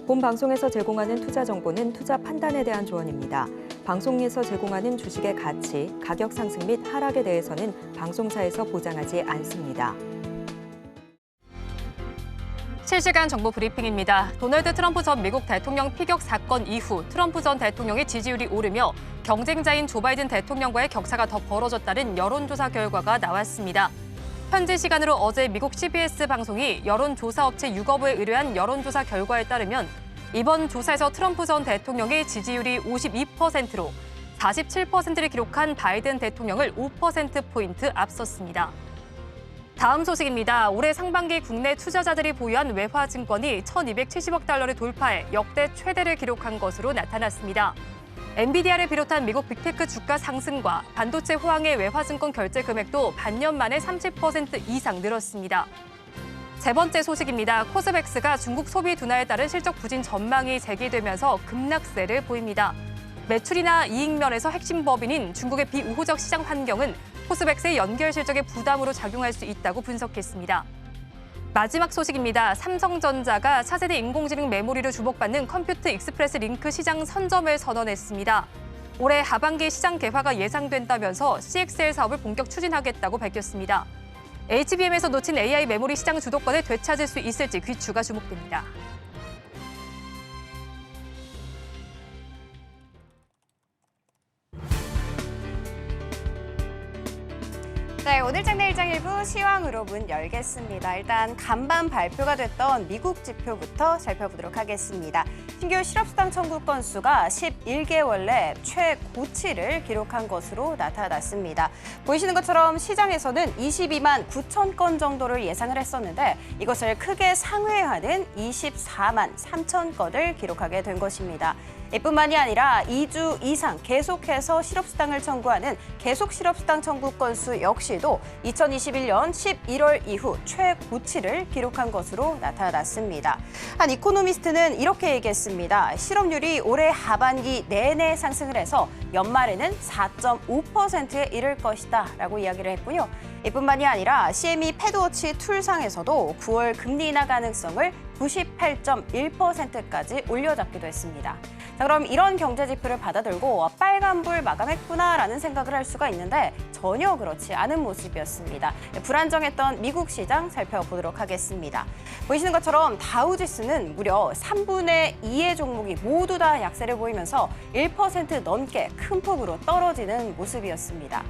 본 방송에서 제공하는 투자 정보는 투자 판단에 대한 조언입니다. 방송에서 제공하는 주식의 가치, 가격 상승 및 하락에 대해서는 방송사에서 보장하지 않습니다. 실시간 정보 브리핑입니다. 도널드 트럼프 전 미국 대통령 피격 사건 이후 트럼프 전 대통령의 지지율이 오르며 경쟁자인 조 바이든 대통령과의 격차가 더 벌어졌다는 여론조사 결과가 나왔습니다. 현지 시간으로 어제 미국 CBS 방송이 여론조사업체 유거부에 의뢰한 여론조사 결과에 따르면 이번 조사에서 트럼프 전 대통령의 지지율이 52%로 47%를 기록한 바이든 대통령을 5%포인트 앞섰습니다. 다음 소식입니다. 올해 상반기 국내 투자자들이 보유한 외화증권이 1,270억 달러를 돌파해 역대 최대를 기록한 것으로 나타났습니다. 엔비디아를 비롯한 미국 빅테크 주가 상승과 반도체 호황의 외화증권 결제 금액도 반년 만에 30% 이상 늘었습니다. 세 번째 소식입니다. 코스백스가 중국 소비 둔화에 따른 실적 부진 전망이 제기되면서 급락세를 보입니다. 매출이나 이익 면에서 핵심 법인인 중국의 비우호적 시장 환경은 코스백스의 연결 실적에 부담으로 작용할 수 있다고 분석했습니다. 마지막 소식입니다. 삼성전자가 차세대 인공지능 메모리로 주목받는 컴퓨터 익스프레스 링크 시장 선점을 선언했습니다. 올해 하반기 시장 개화가 예상된다면서 CXL 사업을 본격 추진하겠다고 밝혔습니다. HBM에서 놓친 AI 메모리 시장 주도권을 되찾을 수 있을지 귀추가 주목됩니다. 네, 오늘 장내 일장 일부 시황으로 문 열겠습니다. 일단 간밤 발표가 됐던 미국 지표부터 살펴보도록 하겠습니다. 신규 실업수당 청구 건수가 11개월 내 최고치를 기록한 것으로 나타났습니다. 보이시는 것처럼 시장에서는 22만 9천 건 정도를 예상을 했었는데 이것을 크게 상회하는 24만 3천 건을 기록하게 된 것입니다. 이뿐만이 아니라 2주 이상 계속해서 실업수당을 청구하는 계속 실업수당 청구 건수 역시도 2021년 11월 이후 최고치를 기록한 것으로 나타났습니다. 한 이코노미스트는 이렇게 얘기했습니다. 실업률이 올해 하반기 내내 상승을 해서 연말에는 4.5%에 이를 것이다 라고 이야기를 했고요. 이뿐만이 아니라 CME 패드워치 툴상에서도 9월 금리 인하 가능성을 98.1%까지 올려잡기도 했습니다. 자, 그럼 이런 경제 지표를 받아들고 빨간불 마감했구나라는 생각을 할 수가 있는데 전혀 그렇지 않은 모습이었습니다. 불안정했던 미국 시장 살펴보도록 하겠습니다. 보이시는 것처럼 다우지수는 무려 3분의 2의 종목이 모두 다 약세를 보이면서 1% 넘게 큰 폭으로 떨어지는 모습이었습니다.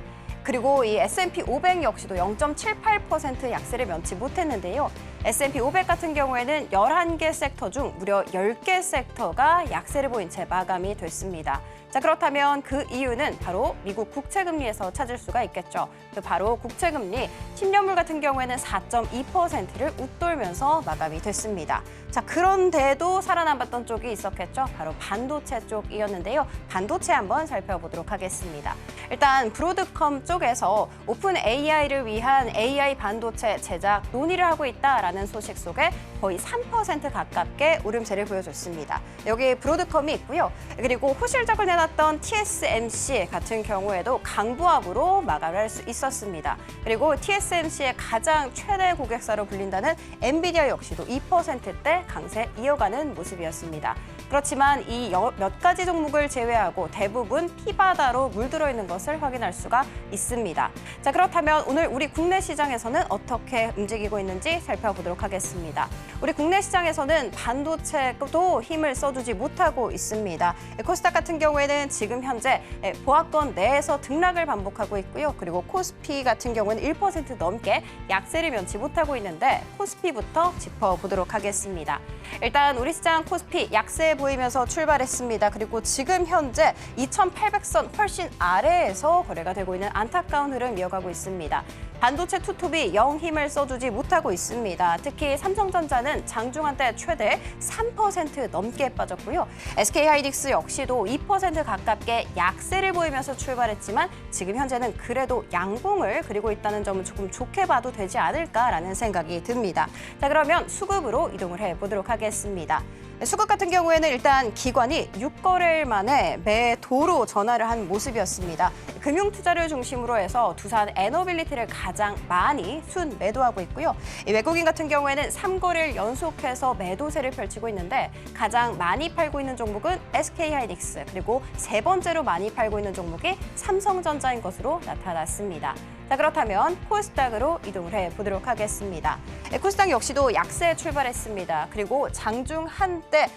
그리고 이 S&P 500 역시도 0.78% 약세를 면치 못했는데요. S&P 500 같은 경우에는 11개 섹터 중 무려 10개 섹터가 약세를 보인 채 마감이 됐습니다. 자, 그렇다면 그 이유는 바로 미국 국채금리에서 찾을 수가 있겠죠. 바로 국채금리 10년물 같은 경우에는 4.2%를 웃돌면서 마감이 됐습니다. 자, 그런데도 살아남았던 쪽이 있었겠죠. 바로 반도체 쪽이었는데요. 반도체 한번 살펴보도록 하겠습니다. 일단 브로드컴 쪽에서 오픈 AI를 위한 AI 반도체 제작 논의를 하고 있다라는 소식 속에 거의 3% 가깝게 오름세를 보여줬습니다. 여기 브로드컴이 있고요. 그리고 호실적을 내놨던 TSMC 같은 경우에도 강보합으로 마감을 할 수 있었습니다. 그리고 TSMC의 가장 최대 고객사로 불린다는 엔비디아 역시도 2%대 강세 이어가는 모습이었습니다. 그렇지만 이 몇 가지 종목을 제외하고 대부분 피바다로 물들어 있는 것을 확인할 수가 있습니다. 자, 그렇다면 오늘 우리 국내 시장에서는 어떻게 움직이고 있는지 살펴보도록 하겠습니다. 우리 국내 시장에서는 반도체도 힘을 써주지 못하고 있습니다. 코스닥 같은 경우에는 지금 현재 보합권 내에서 등락을 반복하고 있고요. 그리고 코스피 같은 경우는 1% 넘게 약세를 면치 못하고 있는데 코스피부터 짚어보도록 하겠습니다. 일단 우리 시장 코스피 약세 보이면서 출발했습니다. 그리고 지금 현재 2,800선 훨씬 아래에서 거래가 되고 있는 안타까운 흐름 이어가고 있습니다. 반도체 투톱이 영 힘을 써주지 못하고 있습니다. 특히 삼성전자는 장중한 때 최대 3% 넘게 빠졌고요. SK하이닉스 역시도 2% 가깝게 약세를 보이면서 출발했지만 지금 현재는 그래도 양봉을 그리고 있다는 점은 조금 좋게 봐도 되지 않을까라는 생각이 듭니다. 자, 그러면 수급으로 이동을 해보도록 하겠습니다. 수급 같은 경우에는 일단 기관이 6거래일 만에 매도로 전환을 한 모습이었습니다. 금융 투자를 중심으로 해서 두산 에너빌리티를 가장 많이 순 매도하고 있고요. 이 외국인 같은 경우에는 3거래일 연속해서 매도세를 펼치고 있는데 가장 많이 팔고 있는 종목은 SK하이닉스, 그리고 세 번째로 많이 팔고 있는 종목이 삼성전자인 것으로 나타났습니다. 자, 그렇다면 코스닥으로 이동을 해보도록 하겠습니다. 코스닥 역시도 약세 출발했습니다. 그리고 장중 한때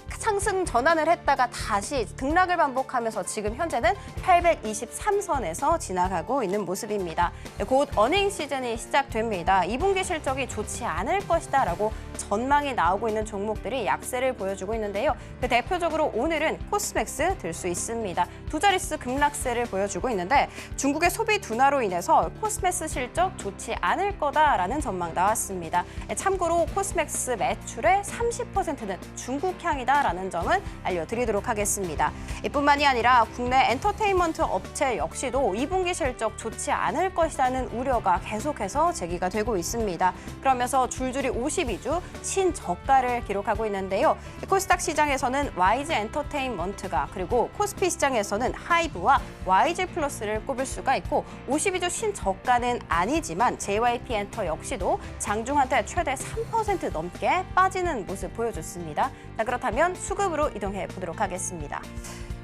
상승 전환을 했다가 다시 등락을 반복하면서 지금 현재는 823선에서 지나가고 있는 모습입니다. 곧 어닝 시즌이 시작됩니다. 2분기 실적이 좋지 않을 것이다라고 전망이 나오고 있는 종목들이 약세를 보여주고 있는데요. 대표적으로 오늘은 코스맥스 들 수 있습니다. 두 자릿수 급락세를 보여주고 있는데 중국의 소비 둔화로 인해서 코스맥스 실적 좋지 않을 거다라는 전망 나왔습니다. 참고로 코스맥스 매출의 30%는 중국향이다라는 점은 알려드리도록 하겠습니다. 이뿐만이 아니라 국내 엔터테인먼트 업체 역시도 2분기 실적 좋지 않을 것이라는 우려가 계속해서 제기가 되고 있습니다. 그러면서 줄줄이 52주 신저가를 기록하고 있는데요. 코스닥 시장에서는 YG 엔터테인먼트가, 그리고 코스피 시장에서는 하이브와 YG 플러스를 꼽을 수가 있고 52주 신저가는 아니지만 JYP 엔터 역시도 장중 한때 최대 3% 넘게 빠지는 모습 보여줬습니다. 자, 그렇다면 수급으로 이동해 보도록 하겠습니다.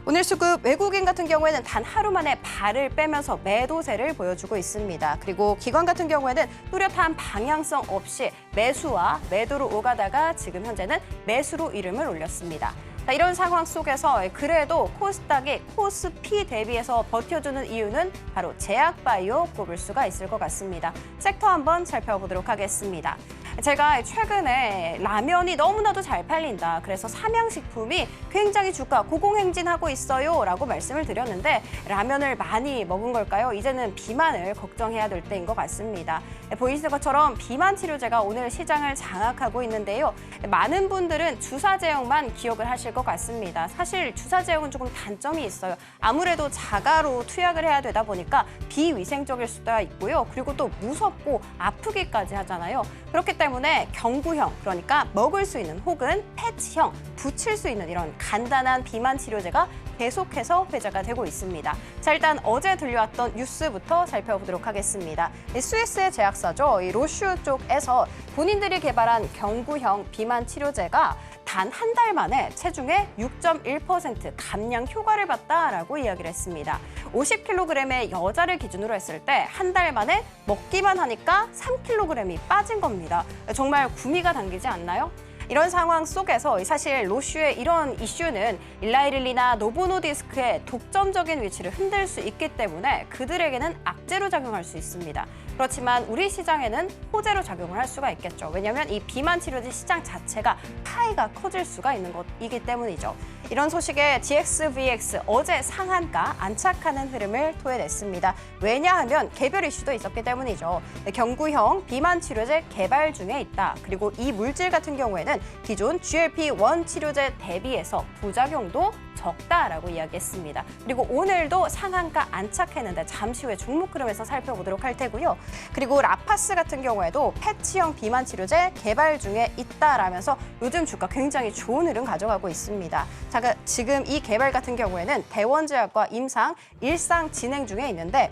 오늘 수급 외국인 같은 경우에는 단 하루 만에 발을 빼면서 매도세를 보여주고 있습니다. 그리고 기관 같은 경우에는 뚜렷한 방향성 없이 매수와 매도로 오가다가 지금 현재는 매수로 이름을 올렸습니다. 자, 이런 상황 속에서 그래도 코스닥이 코스피 대비해서 버텨주는 이유는 바로 제약바이오 꼽을 수가 있을 것 같습니다. 섹터 한번 살펴보도록 하겠습니다. 제가 최근에 라면이 너무나도 잘 팔린다, 그래서 삼양식품이 굉장히 주가 고공행진하고 있어요 라고 말씀을 드렸는데 라면을 많이 먹은 걸까요? 이제는 비만을 걱정해야 될 때인 것 같습니다. 보이시는 것처럼 비만 치료제가 오늘 시장을 장악하고 있는데요. 많은 분들은 주사 제형만 기억을 하실 것 같습니다. 사실 주사 제형은 조금 단점이 있어요. 아무래도 자가로 투약을 해야 되다 보니까 비위생적일 수도 있고요. 그리고 또 무섭고 아프기까지 하잖아요. 그렇기 때문에 경구형, 그러니까 먹을 수 있는 혹은 패치형, 붙일 수 있는 이런 간단한 비만 치료제가 계속해서 회자가 되고 있습니다. 자, 일단 어제 들려왔던 뉴스부터 살펴보도록 하겠습니다. 스위스의 제약사죠. 이 로슈 쪽에서 본인들이 개발한 경구형 비만 치료제가 단 한 달 만에 체중의 6.1% 감량 효과를 봤다라고 이야기를 했습니다. 50kg의 여자를 기준으로 했을 때 한 달 만에 먹기만 하니까 3kg이 빠진 겁니다. 정말 구미가 당기지 않나요? 이런 상황 속에서 사실 로슈의 이런 이슈는 일라이릴리나 노보노디스크의 독점적인 위치를 흔들 수 있기 때문에 그들에게는 악재로 작용할 수 있습니다. 그렇지만 우리 시장에는 호재로 작용을 할 수가 있겠죠. 왜냐하면 이 비만 치료제 시장 자체가 파이가 커질 수가 있는 것이기 때문이죠. 이런 소식에 GXVX 어제 상한가 안착하는 흐름을 토해냈습니다. 왜냐하면 개별 이슈도 있었기 때문이죠. 경구형 비만 치료제 개발 중에 있다. 그리고 이 물질 같은 경우에는 기존 GLP-1 치료제 대비해서 부작용도 적다라고 이야기했습니다. 그리고 오늘도 상한가 안착했는데 잠시 후에 종목 흐름에서 살펴보도록 할 테고요. 그리고 라파스 같은 경우에도 패치형 비만 치료제 개발 중에 있다라면서 요즘 주가 굉장히 좋은 흐름 가져가고 있습니다. 자, 지금 이 개발 같은 경우에는 대원제약과 임상 일상 진행 중에 있는데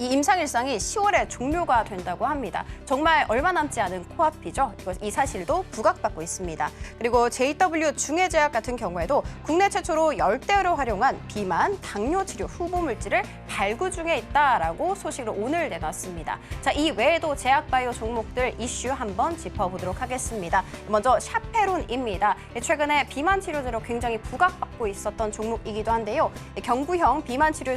이 임상 일상이 10월에 종료가 된다고 합니다. 정말 얼마 남지 않은 코앞이죠. 이 사실도 부각받고 있습니다. 그리고 JW 중해제약 같은 경우에도 국내 최초로 열대어를 활용한 비만, 당뇨 치료 후보 물질을 발굴 중에 있다라고 소식을 오늘 내놨습니다. 자, 이 외에도 제약바이오 종목들 이슈 한번 짚어보도록 하겠습니다. 먼저 샤페론입니다. 최근에 비만 치료제로 굉장히 부각받고 있었던 종목이기도 한데요. 경구형 비만 치료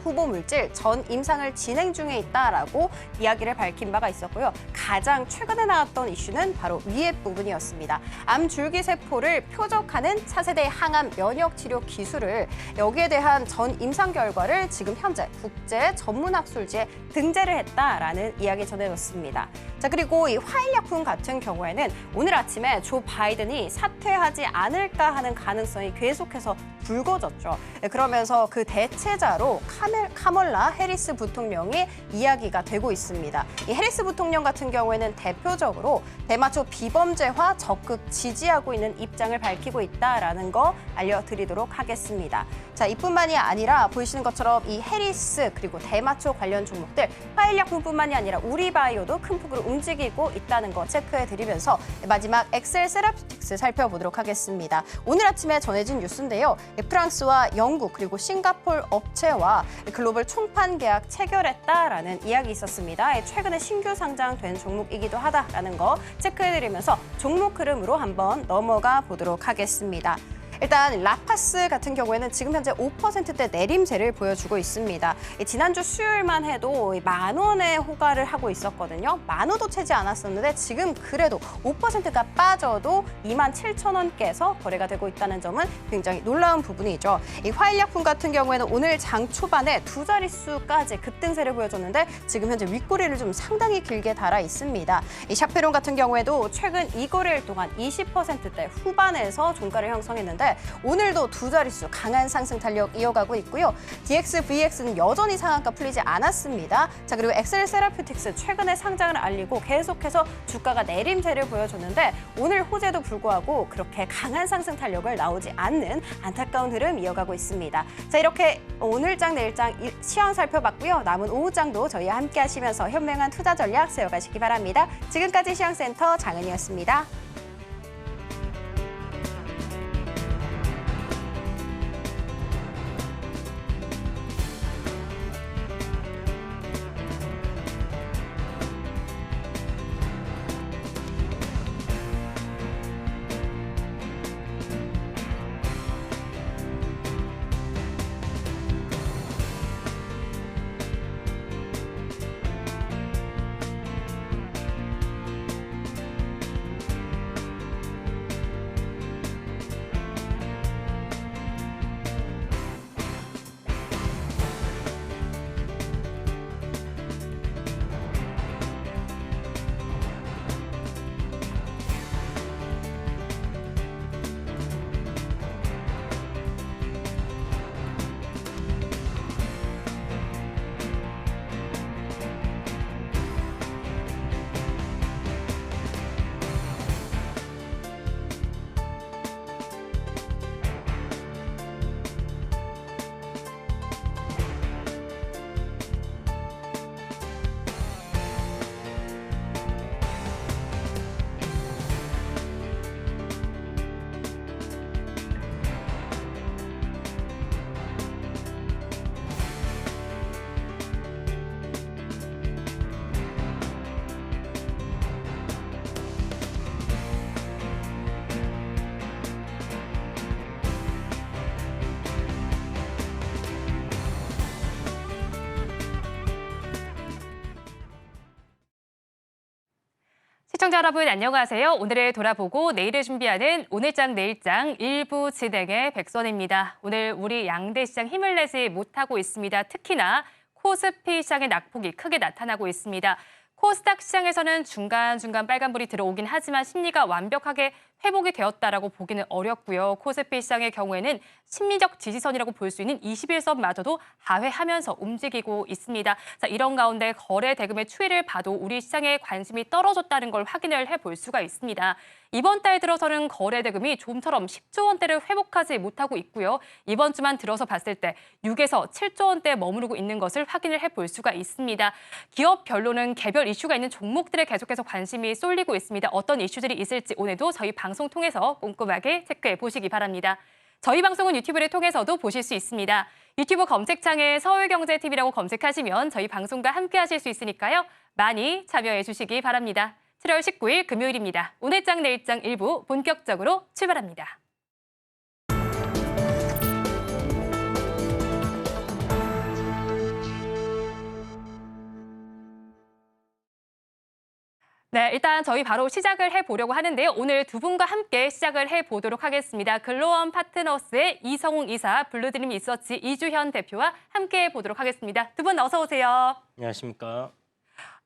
후보 물질 전 임상을 진행 중에 있다라고 이야기를 밝힌 바가 있었고요. 가장 최근에 나왔던 이슈는 바로 위에 부분이었습니다. 암 줄기세포를 표적하는 차세대 항암 면역 치료 기술을 여기에 대한 전 임상 결과를 지금 현재 국제 전문학술지에 등재를 했다라는 이야기 전해졌습니다. 자, 그리고 이 화일약품 같은 경우에는 오늘 아침에 조 바이든이 사퇴하지 않을까 하는 가능성이 계속해서 붉어졌죠. 그러면서 그 대체자로 카멀라 해리스 부통령이 이야기가 되고 있습니다. 이 해리스 부통령 같은 경우에는 대표적으로 대마초 비범죄화 적극 지지하고 있는 입장을 밝히고 있다라는 거 알려드리도록 하겠습니다. 자, 이뿐만이 아니라 보이시는 것처럼 이 해리스 그리고 대마초 관련 종목들 화일약품뿐만이 아니라 우리바이오도 큰 폭으로 움직이고 있다는 거 체크해드리면서 마지막 엑셀 세라피틱스 살펴보도록 하겠습니다. 오늘 아침에 전해진 뉴스인데요. 프랑스와 영국 그리고 싱가포르 업체와 글로벌 총판 계약 체결했다라는 이야기 있었습니다. 최근에 신규 상장된 종목이기도 하다라는 거 체크해드리면서 종목 흐름으로 한번 넘어가 보도록 하겠습니다. 일단 라파스 같은 경우에는 지금 현재 5%대 내림세를 보여주고 있습니다. 지난주 수요일만 해도 10,000원에 호가를 하고 있었거든요. 10,000원도 채지 않았었는데 지금 그래도 5%가 빠져도 27,000원께서 거래가 되고 있다는 점은 굉장히 놀라운 부분이죠. 이 화일약품 같은 경우에는 오늘 장 초반에 두 자릿수까지 급등세를 보여줬는데 지금 현재 윗꼬리를 좀 상당히 길게 달아 있습니다. 이 샤페론 같은 경우에도 최근 2거래일 동안 20%대 후반에서 종가를 형성했는데 오늘도 두 자릿수 강한 상승 탄력 이어가고 있고요. DXVX는 여전히 상한가 풀리지 않았습니다. 자, 그리고 엑셀 세라피틱스 최근에 상장을 알리고 계속해서 주가가 내림세를 보여줬는데 오늘 호재도 불구하고 그렇게 강한 상승 탄력을 나오지 않는 안타까운 흐름 이어가고 있습니다. 자, 이렇게 오늘장 내일장 시황 살펴봤고요. 남은 오후장도 저희와 함께 하시면서 현명한 투자 전략 세워가시기 바랍니다. 지금까지 시황센터 장은이었습니다. 시청자 여러분 안녕하세요. 오늘을 돌아보고 내일을 준비하는 오늘장 내일장 일부 진행의 백선입니다. 오늘 우리 양대 시장 힘을 내지 못하고 있습니다. 특히나 코스피 시장의 낙폭이 크게 나타나고 있습니다. 코스닥 시장에서는 중간중간 빨간불이 들어오긴 하지만 심리가 완벽하게 회복이 되었다라고 보기는 어렵고요. 코스피 시장의 경우에는 심리적 지지선이라고 볼 수 있는 21선마저도 하회하면서 움직이고 있습니다. 자, 이런 가운데 거래 대금의 추이를 봐도 우리 시장에 관심이 떨어졌다는 걸 확인을 해볼 수가 있습니다. 이번 달 들어서는 거래 대금이 좀처럼 10조 원대를 회복하지 못하고 있고요. 이번 주만 들어서 봤을 때 6에서 7조 원대에 머무르고 있는 것을 확인을 해볼 수가 있습니다. 기업별로는 개별 이슈가 있는 종목들에 계속해서 관심이 쏠리고 있습니다. 어떤 이슈들이 있을지 오늘도 저희 방송 통해서 꼼꼼하게 체크해 보시기 바랍니다. 저희 방송은 유튜브를 통해서도 보실 수 있습니다. 유튜브 검색창에 서울경제TV라고 검색하시면 저희 방송과 함께 하실 수 있으니까요. 많이 참여해 주시기 바랍니다. 7월 19일 금요일입니다. 오늘장 내일장 일부 본격적으로 출발합니다. 네, 일단 저희 바로 시작을 해보려고 하는데요. 오늘 두 분과 함께 시작을 해보도록 하겠습니다. 글로원 파트너스의 이성웅 이사, 블루드림 리서치 이주현 대표와 함께 해보도록 하겠습니다. 두 분 어서 오세요. 안녕하십니까.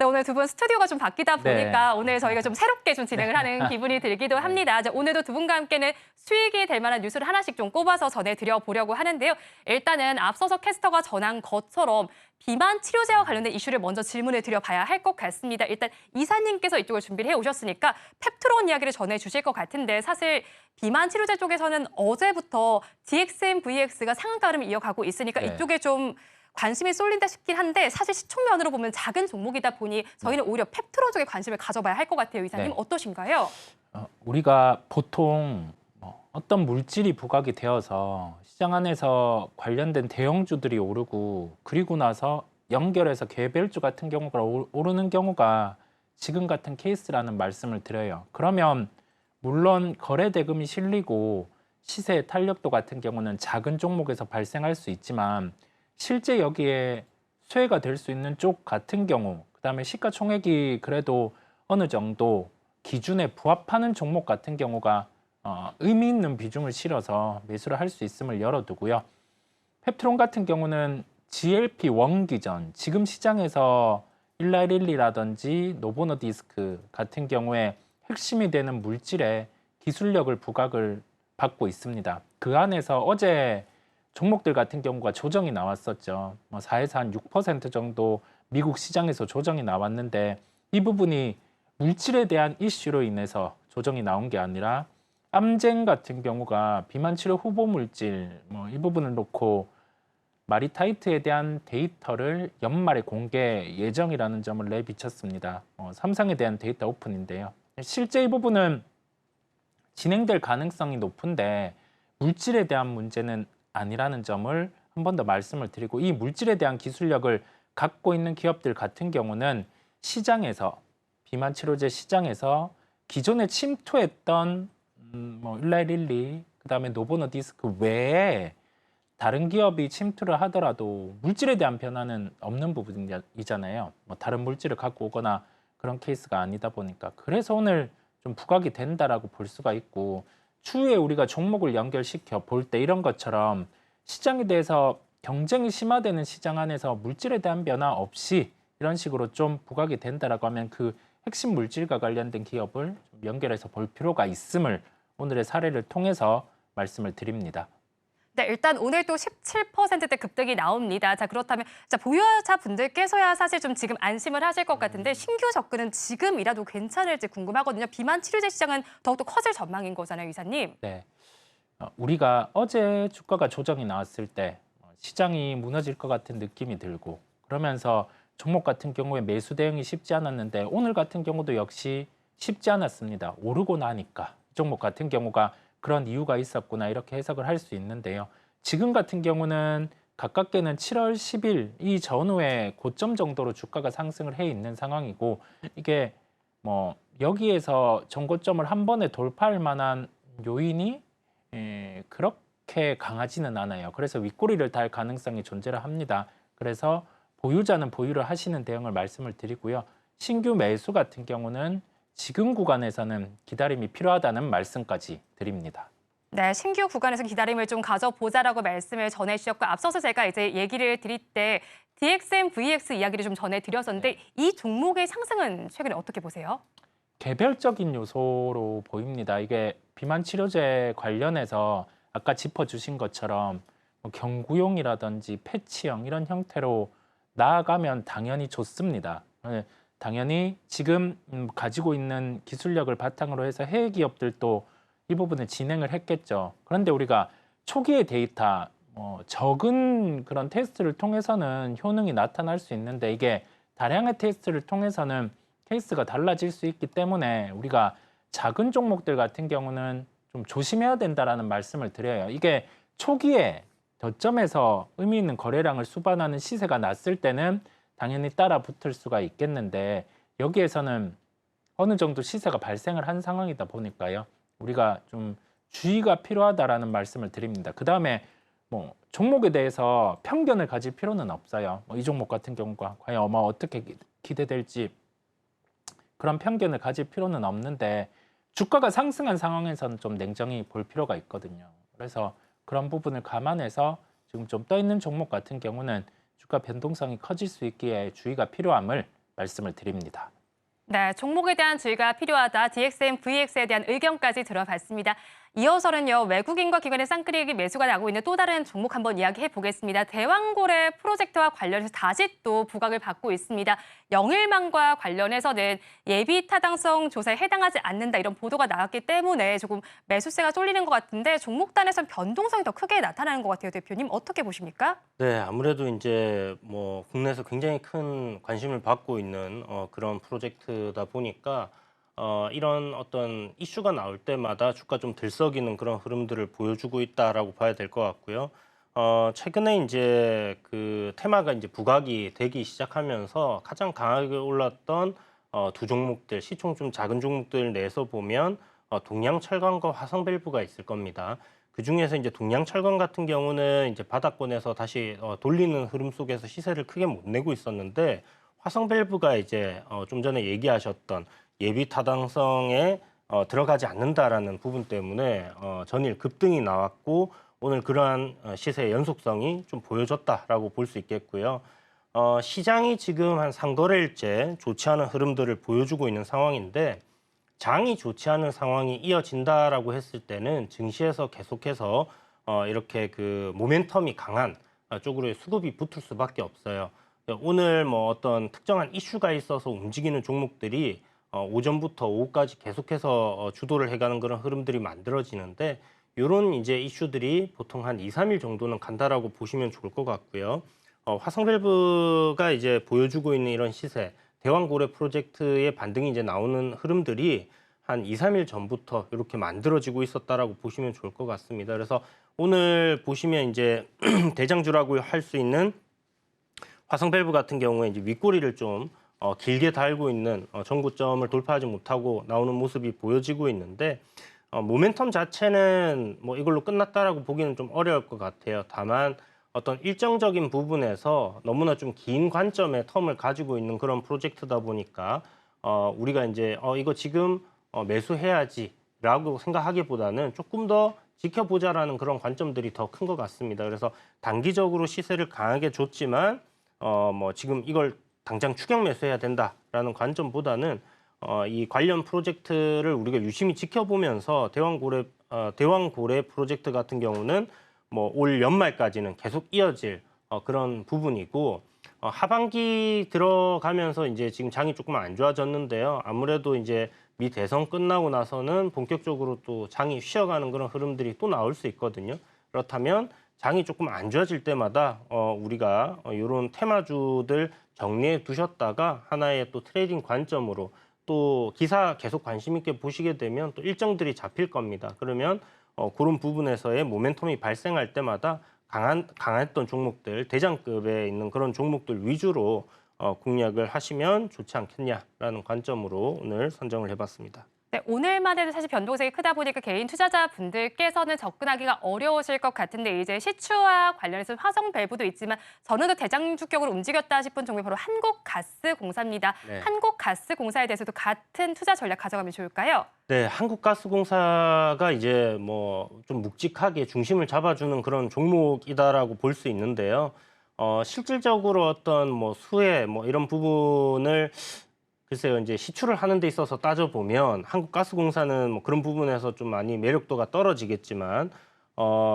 네, 오늘 두 분 스튜디오가 좀 바뀌다 보니까 네. 오늘 저희가 좀 새롭게 좀 진행을 하는 기분이 들기도 합니다. 자, 오늘도 두 분과 함께는 수익이 될 만한 뉴스를 하나씩 좀 꼽아서 전해드려 보려고 하는데요. 일단은 앞서서 캐스터가 전한 것처럼 비만 치료제와 관련된 이슈를 먼저 질문을 드려봐야 할 것 같습니다. 일단 이사님께서 이쪽을 준비를 해오셨으니까 펩트론 이야기를 전해주실 것 같은데 사실 비만 치료제 쪽에서는 어제부터 DXM, VX가 상한가 흐름을 이어가고 있으니까 네. 이쪽에 좀 관심이 쏠린다 싶긴 한데 사실 시총면으로 보면 작은 종목이다 보니 저희는 오히려 펩트론 쪽에 관심을 가져봐야 할 것 같아요. 이사님 네. 어떠신가요? 우리가 보통 어떤 물질이 부각이 되어서 시장 안에서 관련된 대형주들이 오르고 그리고 나서 연결해서 개별주 같은 경우가 오르는 경우가 지금 같은 케이스라는 말씀을 드려요. 그러면 물론 거래 대금이 실리고 시세의 탄력도 같은 경우는 작은 종목에서 발생할 수 있지만 실제 여기에 수혜가 될 수 있는 쪽 같은 경우, 그다음에 시가총액이 그래도 어느 정도 기준에 부합하는 종목 같은 경우가 의미 있는 비중을 실어서 매수를 할 수 있음을 열어두고요. 펩트론 같은 경우는 GLP-1 기전, 지금 시장에서 일라일리라든지 노보노디스크 같은 경우에 핵심이 되는 물질의 기술력을 부각을 받고 있습니다. 그 안에서 어제 종목들 같은 경우가 조정이 나왔었죠. 4에서 한 6% 정도 미국 시장에서 조정이 나왔는데 이 부분이 물질에 대한 이슈로 인해서 조정이 나온 게 아니라 암젠 같은 경우가 비만 치료 후보 물질 이 부분을 놓고 마리타이트에 대한 데이터를 연말에 공개 예정이라는 점을 내비쳤습니다. 삼성에 대한 데이터 오픈인데요. 실제 이 부분은 진행될 가능성이 높은데 물질에 대한 문제는 아니라는 점을 한 번 더 말씀을 드리고 이 물질에 대한 기술력을 갖고 있는 기업들 같은 경우는 시장에서 비만 치료제 시장에서 기존에 침투했던 일라일리 그다음에 노보노디스크 외에 다른 기업이 침투를 하더라도 물질에 대한 변화는 없는 부분이잖아요. 다른 물질을 갖고 오거나 그런 케이스가 아니다 보니까 그래서 오늘 좀 부각이 된다라고 볼 수가 있고 추후에 우리가 종목을 연결시켜 볼 때 이런 것처럼 시장에 대해서 경쟁이 심화되는 시장 안에서 물질에 대한 변화 없이 이런 식으로 좀 부각이 된다라고 하면 그 핵심 물질과 관련된 기업을 좀 연결해서 볼 필요가 있음을 오늘의 사례를 통해서 말씀을 드립니다. 네, 일단 오늘 또 17%대 급등이 나옵니다. 자, 그렇다면 보유자 분들께서야 사실 좀 지금 안심을 하실 것 같은데 신규 접근은 지금이라도 괜찮을지 궁금하거든요. 비만 치료제 시장은 더욱더 커질 전망인 거잖아요, 이사님. 네, 우리가 어제 주가가 조정이 나왔을 때 시장이 무너질 것 같은 느낌이 들고 그러면서 종목 같은 경우에 매수 대응이 쉽지 않았는데 오늘 같은 경우도 역시 쉽지 않았습니다. 오르고 나니까 종목 같은 경우가 그런 이유가 있었구나 이렇게 해석을 할 수 있는데요. 지금 같은 경우는 가깝게는 7월 10일 이 전후에 고점 정도로 주가가 상승을 해 있는 상황이고 이게 여기에서 전고점을 한 번에 돌파할 만한 요인이 그렇게 강하지는 않아요. 그래서 윗꼬리를 달 가능성이 존재를 합니다. 그래서 보유자는 보유를 하시는 대응을 말씀을 드리고요. 신규 매수 같은 경우는 지금 구간에서는 기다림이 필요하다는 말씀까지 드립니다. 네, 신규 구간에서 기다림을 좀 가져보자라고 말씀을 전해주셨고 앞서서 제가 이제 얘기를 드릴 때 DXM, VX 이야기를 좀 전해드렸었는데 이 종목의 상승은 최근에 어떻게 보세요? 개별적인 요소로 보입니다. 이게 비만 치료제 관련해서 아까 짚어주신 것처럼 경구용이라든지 패치형 이런 형태로 나아가면 당연히 좋습니다. 당연히 지금 가지고 있는 기술력을 바탕으로 해서 해외 기업들도 이 부분을 진행을 했겠죠. 그런데 우리가 초기의 데이터, 적은 그런 테스트를 통해서는 효능이 나타날 수 있는데 이게 다량의 테스트를 통해서는 케이스가 달라질 수 있기 때문에 우리가 작은 종목들 같은 경우는 좀 조심해야 된다라는 말씀을 드려요. 이게 초기에 저점에서 의미 있는 거래량을 수반하는 시세가 났을 때는 당연히 따라 붙을 수가 있겠는데 여기에서는 어느 정도 시세가 발생을 한 상황이다 보니까요. 우리가 좀 주의가 필요하다라는 말씀을 드립니다. 그 다음에 종목에 대해서 편견을 가질 필요는 없어요. 이 종목 같은 경우가 과연 어떻게 기대될지 그런 편견을 가질 필요는 없는데 주가가 상승한 상황에서는 좀 냉정히 볼 필요가 있거든요. 그래서 그런 부분을 감안해서 지금 좀 떠 있는 종목 같은 경우는 주가 변동성이 커질 수 있기에 주의가 필요함을 말씀을 드립니다. 네, 종목에 대한 주의가 필요하다. DXM, VX에 대한 의견까지 들어봤습니다. 이어서는요, 외국인과 기관의 쌍끌이기 매수가 나고 있는 또 다른 종목 한번 이야기해 보겠습니다. 대왕고래 프로젝트와 관련해서 다시 또 부각을 받고 있습니다. 영일망과 관련해서는 예비 타당성 조사에 해당하지 않는다 이런 보도가 나왔기 때문에 조금 매수세가 쏠리는 것 같은데 종목단에선 변동성이 더 크게 나타나는 것 같아요. 대표님 어떻게 보십니까? 네, 아무래도 이제 뭐 국내에서 굉장히 큰 관심을 받고 있는 그런 프로젝트다 보니까 이런 어떤 이슈가 나올 때마다 주가 좀 들썩이는 그런 흐름들을 보여주고 있다라고 봐야 될 것 같고요. 최근에 이제 그 테마가 이제 부각이 되기 시작하면서 가장 강하게 올랐던 두 종목들, 시총 좀 작은 종목들 내에서 보면 동양철강과 화성밸브가 있을 겁니다. 그 중에서 이제 동양철강 같은 경우는 이제 바닥권에서 다시 돌리는 흐름 속에서 시세를 크게 못 내고 있었는데 화성밸브가 이제 좀 전에 얘기하셨던 예비 타당성에 들어가지 않는다라는 부분 때문에 전일 급등이 나왔고 오늘 그러한 시세의 연속성이 좀 보여졌다라고 볼 수 있겠고요. 시장이 지금 한 3거래일째 좋지 않은 흐름들을 보여주고 있는 상황인데 장이 좋지 않은 상황이 이어진다라고 했을 때는 증시에서 계속해서 이렇게 그 모멘텀이 강한 쪽으로의 수급이 붙을 수밖에 없어요. 오늘 뭐 어떤 특정한 이슈가 있어서 움직이는 종목들이 오전부터 오후까지 계속해서 주도를 해가는 그런 흐름들이 만들어지는데 이런 이제 이슈들이 보통 한 2, 3일 정도는 간다라고 보시면 좋을 것 같고요. 화성밸브가 이제 보여주고 있는 이런 시세, 대왕고래 프로젝트의 반등이 이제 나오는 흐름들이 한 2, 3일 전부터 이렇게 만들어지고 있었다라고 보시면 좋을 것 같습니다. 그래서 오늘 보시면 이제 대장주라고 할 수 있는 화성밸브 같은 경우에 이제 윗꼬리를 좀 길게 달고 있는 전고점을 돌파하지 못하고 나오는 모습이 보여지고 있는데 모멘텀 자체는 뭐 이걸로 끝났다라고 보기는 좀 어려울 것 같아요. 다만 어떤 일정적인 부분에서 너무나 좀 긴 관점의 텀을 가지고 있는 그런 프로젝트다 보니까 우리가 이제 이거 지금 매수해야지라고 생각하기보다는 조금 더 지켜보자라는 그런 관점들이 더 큰 것 같습니다. 그래서 단기적으로 시세를 강하게 줬지만 뭐 지금 이걸 당장 추격 매수해야 된다라는 관점보다는 이 관련 프로젝트를 우리가 유심히 지켜보면서 대왕고래 프로젝트 같은 경우는 뭐 올 연말까지는 계속 이어질 그런 부분이고 하반기 들어가면서 이제 지금 장이 조금 안 좋아졌는데요. 아무래도 이제 미 대선 끝나고 나서는 본격적으로 또 장이 쉬어가는 그런 흐름들이 또 나올 수 있거든요. 그렇다면 장이 조금 안 좋아질 때마다 우리가 이런 테마주들 정리해 두셨다가 하나의 또 트레이딩 관점으로 또 기사 계속 관심 있게 보시게 되면 또 일정들이 잡힐 겁니다. 그러면 그런 부분에서의 모멘텀이 발생할 때마다 강했던 종목들, 대장급에 있는 그런 종목들 위주로 공략을 하시면 좋지 않겠냐라는 관점으로 오늘 선정을 해봤습니다. 네, 오늘만 해도 사실 변동성이 크다 보니까 개인 투자자분들께서는 접근하기가 어려우실 것 같은데 이제 시추와 관련해서 화성밸브도 있지만 저는 또 대장주격으로 움직였다 싶은 종목이 바로 한국가스공사입니다. 네. 한국가스공사에 대해서도 같은 투자 전략 가져가면 좋을까요? 네, 한국가스공사가 이제 뭐 좀 묵직하게 중심을 잡아주는 그런 종목이다라고 볼 수 있는데요. 실질적으로 어떤 뭐 수혜 뭐 이런 부분을 글쎄요, 이제 시추를 하는 데 있어서 따져보면 한국가스공사는 뭐 그런 부분에서 좀 많이 매력도가 떨어지겠지만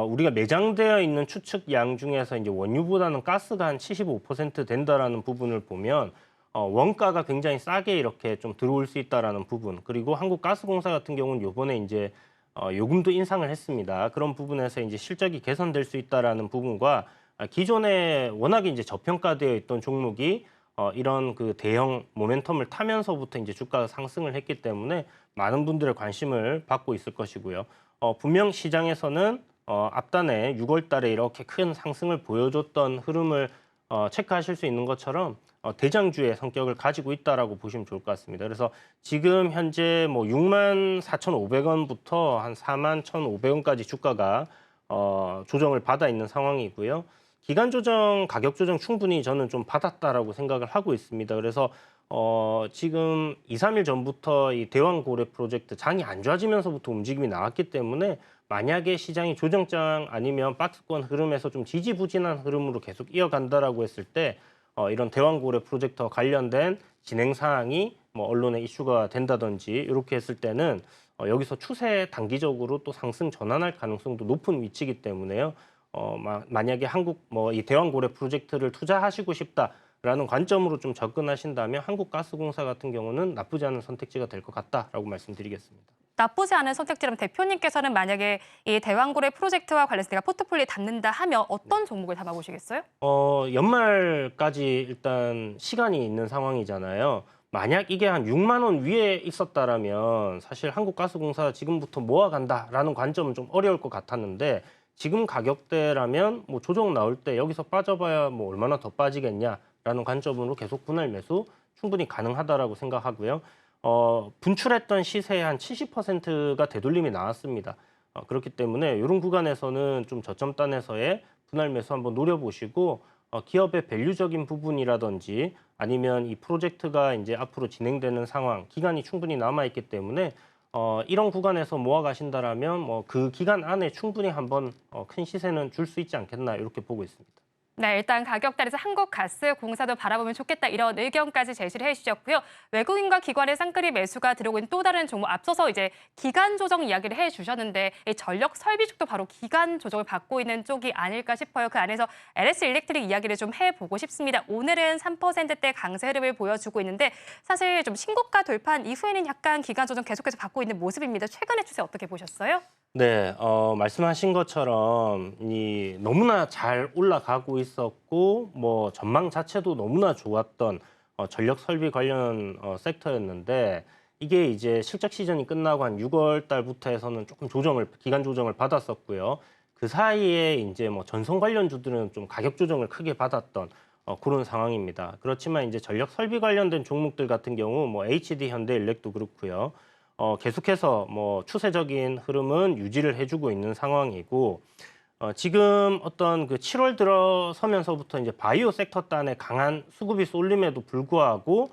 우리가 매장되어 있는 추측량 중에서 이제 원유보다는 가스가 한 75% 된다라는 부분을 보면 원가가 굉장히 싸게 이렇게 좀 들어올 수 있다라는 부분, 그리고 한국가스공사 같은 경우는 이번에 이제 요금도 인상을 했습니다. 그런 부분에서 이제 실적이 개선될 수 있다라는 부분과 기존에 워낙에 이제 저평가되어 있던 종목이 이런 그 대형 모멘텀을 타면서부터 이제 주가가 상승을 했기 때문에 많은 분들의 관심을 받고 있을 것이고요. 분명 시장에서는 앞단에 6월 달에 이렇게 큰 상승을 보여줬던 흐름을 체크하실 수 있는 것처럼 대장주의 성격을 가지고 있다라고 보시면 좋을 것 같습니다. 그래서 지금 현재 뭐 64,500원부터 한 41,500원까지 주가가 조정을 받아 있는 상황이고요. 기간 조정, 가격 조정 충분히 저는 좀 받았다라고 생각을 하고 있습니다. 그래서 지금 2, 3일 전부터 이 대왕고래 프로젝트 장이 안 좋아지면서부터 움직임이 나왔기 때문에 만약에 시장이 조정장 아니면 박스권 흐름에서 좀 지지부진한 흐름으로 계속 이어간다라고 했을 때 이런 대왕고래 프로젝트와 관련된 진행 사항이 뭐 언론에 이슈가 된다든지 이렇게 했을 때는 여기서 추세 단기적으로 또 상승 전환할 가능성도 높은 위치이기 때문에요. 만약에 한국 뭐 이 대왕고래 프로젝트를 투자하시고 싶다라는 관점으로 좀 접근하신다면 한국가스공사 같은 경우는 나쁘지 않은 선택지가 될 것 같다라고 말씀드리겠습니다. 나쁘지 않은 선택지라면 대표님께서는 만약에 이 대왕고래 프로젝트와 관련해서 내가 포트폴리오에 담는다 하면 어떤 종목을 담아보시겠어요? 연말까지 일단 시간이 있는 상황이잖아요. 만약 이게 한 6만 원 위에 있었다라면 사실 한국가스공사 지금부터 모아간다라는 관점은 좀 어려울 것 같았는데 지금 가격대라면 뭐 조정 나올 때 여기서 빠져봐야 뭐 얼마나 더 빠지겠냐라는 관점으로 계속 분할 매수 충분히 가능하다라고 생각하고요. 분출했던 시세의 한 70%가 되돌림이 나왔습니다. 그렇기 때문에 이런 구간에서는 좀 저점단에서의 분할 매수 한번 노려보시고 기업의 밸류적인 부분이라든지 아니면 이 프로젝트가 이제 앞으로 진행되는 상황, 기간이 충분히 남아있기 때문에 이런 구간에서 모아 가신다라면 뭐 그 기간 안에 충분히 한번 큰 시세는 줄 수 있지 않겠나 이렇게 보고 있습니다. 네, 일단 가격대에서 한국가스공사도 바라보면 좋겠다 이런 의견까지 제시를 해주셨고요. 외국인과 기관의 쌍끌이 매수가 들어오고 있는 또 다른 종목 앞서서 이제 기간 조정 이야기를 해주셨는데 이 전력 설비 쪽도 바로 기간 조정을 받고 있는 쪽이 아닐까 싶어요. 그 안에서 LS 일렉트릭 이야기를 좀 해보고 싶습니다. 오늘은 3%대 강세 흐름을 보여주고 있는데 사실 좀 신고가 돌파한 이후에는 약간 기간 조정 계속해서 받고 있는 모습입니다. 최근의 추세 어떻게 보셨어요? 네, 말씀하신 것처럼 너무나 잘 올라가고 있었고 뭐 전망 자체도 너무나 좋았던 전력 설비 관련 섹터였는데 이게 이제 실적 시즌이 끝나고 한 6월 달부터 해서는 조금 기간 조정을 받았었고요. 그 사이에 이제 뭐 전선 관련주들은 좀 가격 조정을 크게 받았던 그런 상황입니다. 그렇지만 이제 전력 설비 관련된 종목들 같은 경우 뭐 HD 현대일렉도 그렇고요. 계속해서 뭐 추세적인 흐름은 유지를 해주고 있는 상황이고 지금 어떤 그 7월 들어서면서부터 이제 바이오 섹터 단의 강한 수급이 쏠림에도 불구하고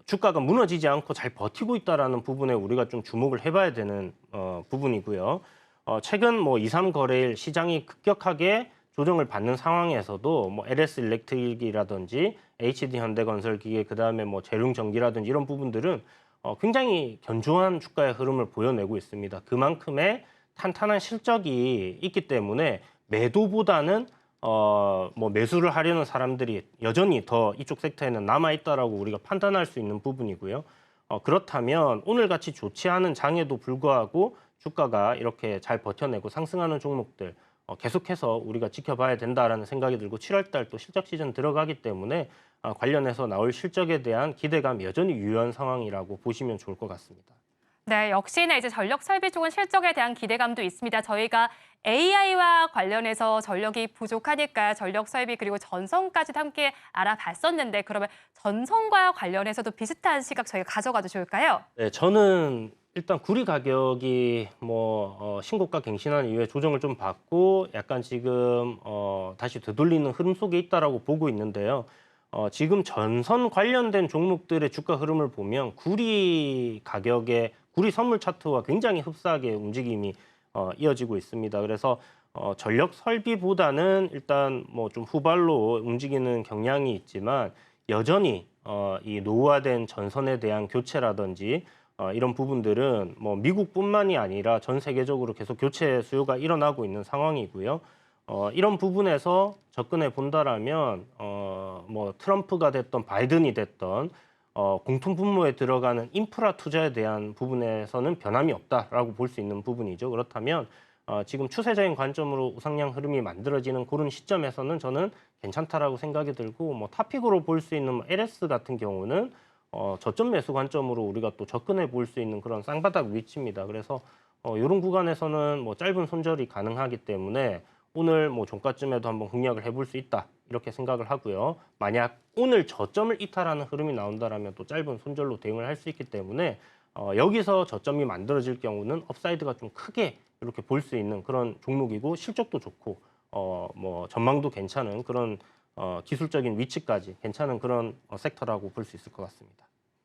주가가 무너지지 않고 잘 버티고 있다라는 부분에 우리가 좀 주목을 해봐야 되는 부분이고요. 최근 뭐 2, 3 거래일 시장이 급격하게 조정을 받는 상황에서도 뭐 LS 일렉트릭이라든지 HD 현대건설기계 그다음에 뭐 재룡전기라든지 이런 부분들은 굉장히 견조한 주가의 흐름을 보여내고 있습니다. 그만큼의 탄탄한 실적이 있기 때문에 매도보다는 뭐 매수를 하려는 사람들이 여전히 더 이쪽 섹터에는 남아 있다라고 우리가 판단할 수 있는 부분이고요. 그렇다면 오늘같이 좋지 않은 장에도 불구하고 주가가 이렇게 잘 버텨내고 상승하는 종목들 계속해서 우리가 지켜봐야 된다라는 생각이 들고 7월 달 또 실적 시즌 들어가기 때문에 관련해서 나올 실적에 대한 기대감 여전히 유효한 상황이라고 보시면 좋을 것 같습니다. 네, 역시나 이제 전력 설비 쪽은 실적에 대한 기대감도 있습니다. 저희가 AI와 관련해서 전력이 부족하니까 전력 설비 그리고 전선까지도 함께 알아봤었는데 그러면 전선과 관련해서도 비슷한 시각 저희가 가져가도 좋을까요? 네, 저는 일단 구리 가격이 뭐 신고가 갱신한 이후에 조정을 좀 받고 약간 지금 다시 되돌리는 흐름 속에 있다라고 보고 있는데요. 지금 전선 관련된 종목들의 주가 흐름을 보면 구리 가격의 구리 선물 차트와 굉장히 흡사하게 움직임이 이어지고 있습니다. 그래서 전력 설비보다는 일단 뭐 좀 후발로 움직이는 경향이 있지만 여전히 이 노후화된 전선에 대한 교체라든지 이런 부분들은 뭐 미국뿐만이 아니라 전 세계적으로 계속 교체 수요가 일어나고 있는 상황이고요. 이런 부분에서 접근해 본다라면 뭐 트럼프가 됐던 바이든이 됐던 공통 분모에 들어가는 인프라 투자에 대한 부분에서는 변함이 없다라고 볼 수 있는 부분이죠. 그렇다면 지금 추세적인 관점으로 우상향 흐름이 만들어지는 그런 시점에서는 저는 괜찮다라고 생각이 들고 뭐 탑픽으로 볼 수 있는 LS 같은 경우는 저점 매수 관점으로 우리가 또 접근해 볼 수 있는 그런 쌍바닥 위치입니다. 그래서 이런 구간에서는 뭐 짧은 손절이 가능하기 때문에 오늘 뭐 종가쯤에도 한번 공략을 해볼 수 있다 이렇게 생각을 하고요. 만약 오늘 저점을 이탈하는 흐름이 나온다라면 또 짧은 손절로 대응을 할 수 있기 때문에 여기서 저점이 만들어질 경우는 업사이드가 좀 크게 이렇게 볼 수 있는 그런 종목이고 실적도 좋고 뭐 전망도 괜찮은 그런 기술적인 위치까지 괜찮은 그런 섹터라고 볼 수 있을 것 같습니다.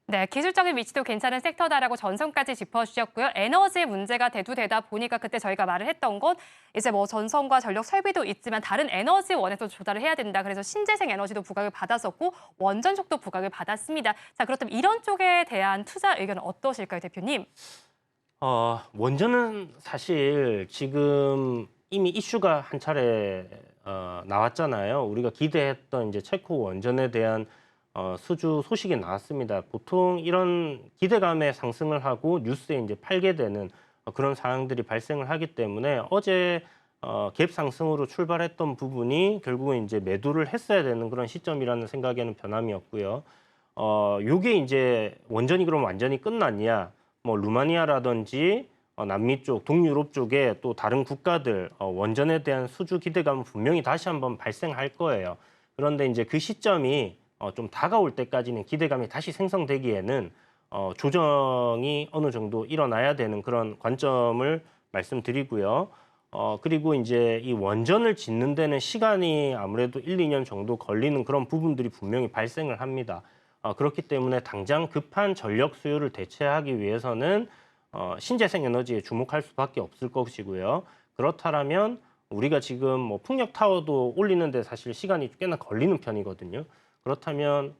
네, 기술적인 위치도 괜찮은 섹터다라고 전선까지 짚어주셨고요. 에너지 문제가 대두되다 보니까 그때 저희가 말을 했던 건 이제 뭐 전선과 전력 설비도 있지만 다른 에너지원에서 조달을 해야 된다. 그래서 신재생 에너지도 부각을 받았었고 원전쪽도 부각을 받았습니다. 자, 그렇다면 이런 쪽에 대한 투자 의견은 어떠실까요, 대표님? 원전은 사실 지금 이미 이슈가 한 차례 나왔잖아요. 우리가 기대했던 이제 체코 원전에 대한 수주 소식이 나왔습니다. 보통 이런 기대감에 상승을 하고 뉴스에 이제 팔게 되는 그런 상황들이 발생을 하기 때문에 어제 갭 상승으로 출발했던 부분이 결국은 이제 매도를 했어야 되는 그런 시점이라는 생각에는 변함이 없고요. 요게 이제 원전이 그럼 완전히 끝났냐? 뭐 루마니아라든지 남미 쪽, 동유럽 쪽에 또 다른 국가들 원전에 대한 수주 기대감은 분명히 다시 한번 발생할 거예요. 그런데 이제 그 시점이 좀 다가올 때까지는 기대감이 다시 생성되기에는 조정이 어느 정도 일어나야 되는 그런 관점을 말씀드리고요. 그리고 이제 이 원전을 짓는 데는 시간이 아무래도 1, 2년 정도 걸리는 그런 부분들이 분명히 발생을 합니다. 그렇기 때문에 당장 급한 전력 수요를 대체하기 위해서는 신재생 에너지에 주목할 수밖에 없을 것이고요. 그렇다면 우리가 지금 뭐 풍력 타워도 올리는데 사실 시간이 꽤나 걸리는 편이거든요. 그렇다면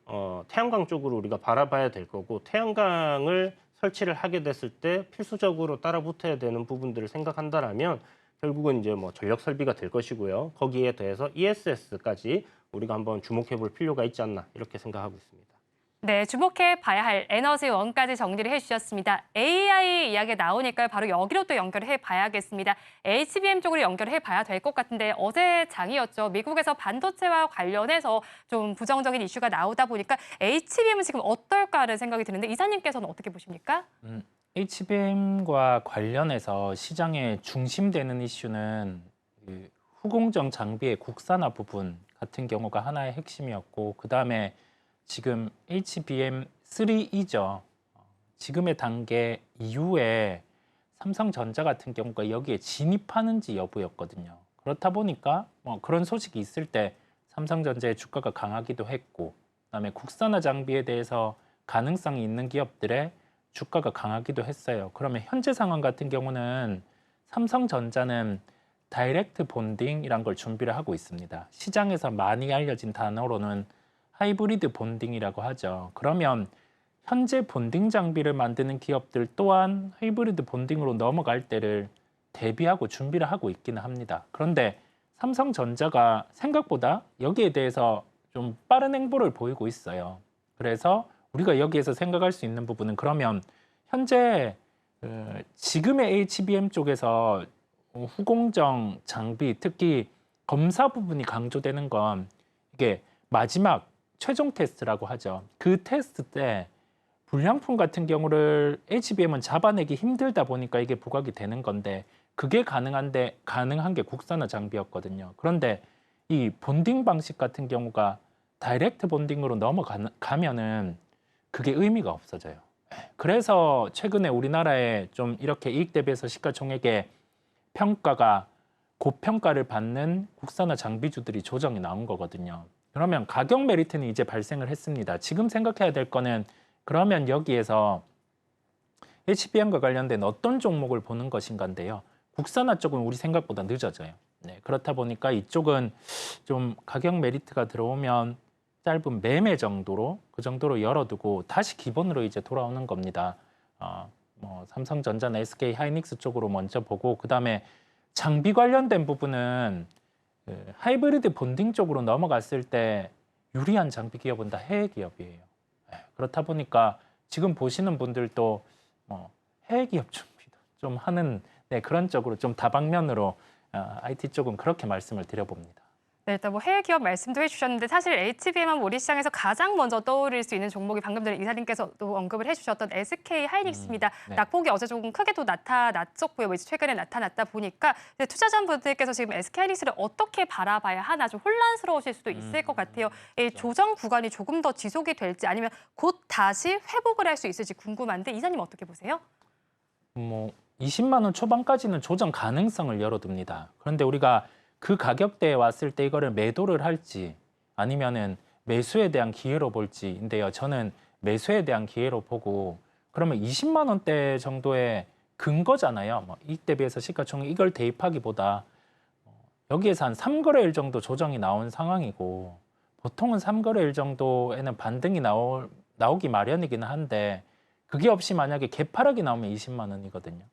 태양광 쪽으로 우리가 바라봐야 될 거고 태양광을 설치를 하게 됐을 때 필수적으로 따라붙어야 되는 부분들을 생각한다라면 결국은 이제 뭐 전력 설비가 될 것이고요. 거기에 대해서 ESS까지 우리가 한번 주목해 볼 필요가 있지 않나 이렇게 생각하고 있습니다. 네, 주목해 봐야 할 에너지원까지 정리를 해주셨습니다. AI 이야기 나오니까요. 바로 여기로 또 연결을 해봐야겠습니다. HBM 쪽으로 연결해 봐야 될 것 같은데 어제 장이었죠. 미국에서 반도체와 관련해서 좀 부정적인 이슈가 나오다 보니까 HBM은 지금 어떨까 하는 생각이 드는데 이사님께서는 어떻게 보십니까? HBM과 관련해서 시장에 중심되는 이슈는 그 후공정 장비의 국산화 부분 같은 경우가 하나의 핵심이었고 그다음에 지금 HBM3E죠. 지금의 단계 이후에 삼성전자 같은 경우가 여기에 진입하는지 여부였거든요. 그렇다 보니까 뭐 그런 소식이 있을 때 삼성전자의 주가가 강하기도 했고 그다음에 국산화 장비에 대해서 가능성이 있는 기업들의 주가가 강하기도 했어요. 그러면 현재 상황 같은 경우는 삼성전자는 다이렉트 본딩이란 걸 준비를 하고 있습니다. 시장에서 많이 알려진 단어로는 하이브리드 본딩이라고 하죠. 그러면 현재 본딩 장비를 만드는 기업들 또한 하이브리드 본딩으로 넘어갈 때를 대비하고 준비를 하고 있기는 합니다. 그런데 삼성전자가 생각보다 여기에 대해서 좀 빠른 행보를 보이고 있어요. 그래서 우리가 여기에서 생각할 수 있는 부분은 그러면 현재 지금의 HBM 쪽에서 후공정 장비, 특히 검사 부분이 강조되는 건 이게 마지막 최종 테스트라고 하죠. 그 테스트 때 불량품 같은 경우를 HBM은 잡아내기 힘들다 보니까 이게 부각이 되는 건데 그게 가능한 게 국산화 장비였거든요. 그런데 이 본딩 방식 같은 경우가 다이렉트 본딩으로 넘어가면은 그게 의미가 없어져요. 그래서 최근에 우리나라에 좀 이렇게 이익 대비해서 시가총액의 평가가 고평가를 받는 국산화 장비주들이 조정이 나온 거거든요. 그러면 가격 메리트는 이제 발생을 했습니다. 지금 생각해야 될 거는 그러면 여기에서 HBM과 관련된 어떤 종목을 보는 것인가인데요. 국산화 쪽은 우리 생각보다 늦어져요. 네, 그렇다 보니까 이쪽은 좀 가격 메리트가 들어오면 짧은 매매 정도로 그 정도로 열어두고 다시 기본으로 이제 돌아오는 겁니다. 뭐 삼성전자나 SK 하이닉스 쪽으로 먼저 보고 그다음에 장비 관련된 부분은 하이브리드 본딩 쪽으로 넘어갔을 때 유리한 장비 기업은 다 해외 기업이에요. 그렇다 보니까 지금 보시는 분들도 해외 기업 준비도 좀 하는 그런 쪽으로 좀 다방면으로 IT 쪽은 그렇게 말씀을 드려봅니다. 네, 일단 뭐 해외 기업 말씀도 해주셨는데 사실 HBM은 우리 시장에서 가장 먼저 떠오를 수 있는 종목이 방금 전에 이사님께서도 언급을 해주셨던 SK 하이닉스입니다. 네. 낙폭이 어제 조금 크게도 나타났었고요. 최근에 나타났다 보니까 투자자분들께서 지금 SK 하이닉스를 어떻게 바라봐야 하나 좀 혼란스러우실 수도 있을 것 같아요. 이 조정 구간이 조금 더 지속이 될지 아니면 곧 다시 회복을 할 수 있을지 궁금한데 이사님 어떻게 보세요? 뭐 20만 원 초반까지는 조정 가능성을 열어둡니다. 그런데 우리가 그 가격대에 왔을 때 이거를 매도를 할지 아니면은 매수에 대한 기회로 볼지인데요. 저는 매수에 대한 기회로 보고 그러면 20만 원대 정도의 근거잖아요. 뭐 이익 대비해서 시가총액 이걸 대입하기보다 여기에서 한 3거래일 정도 조정이 나온 상황이고 보통은 3거래일 정도에는 반등이 나오기 마련이긴 한데 그게 없이 만약에 개파락이 나오면 20만 원이거든요.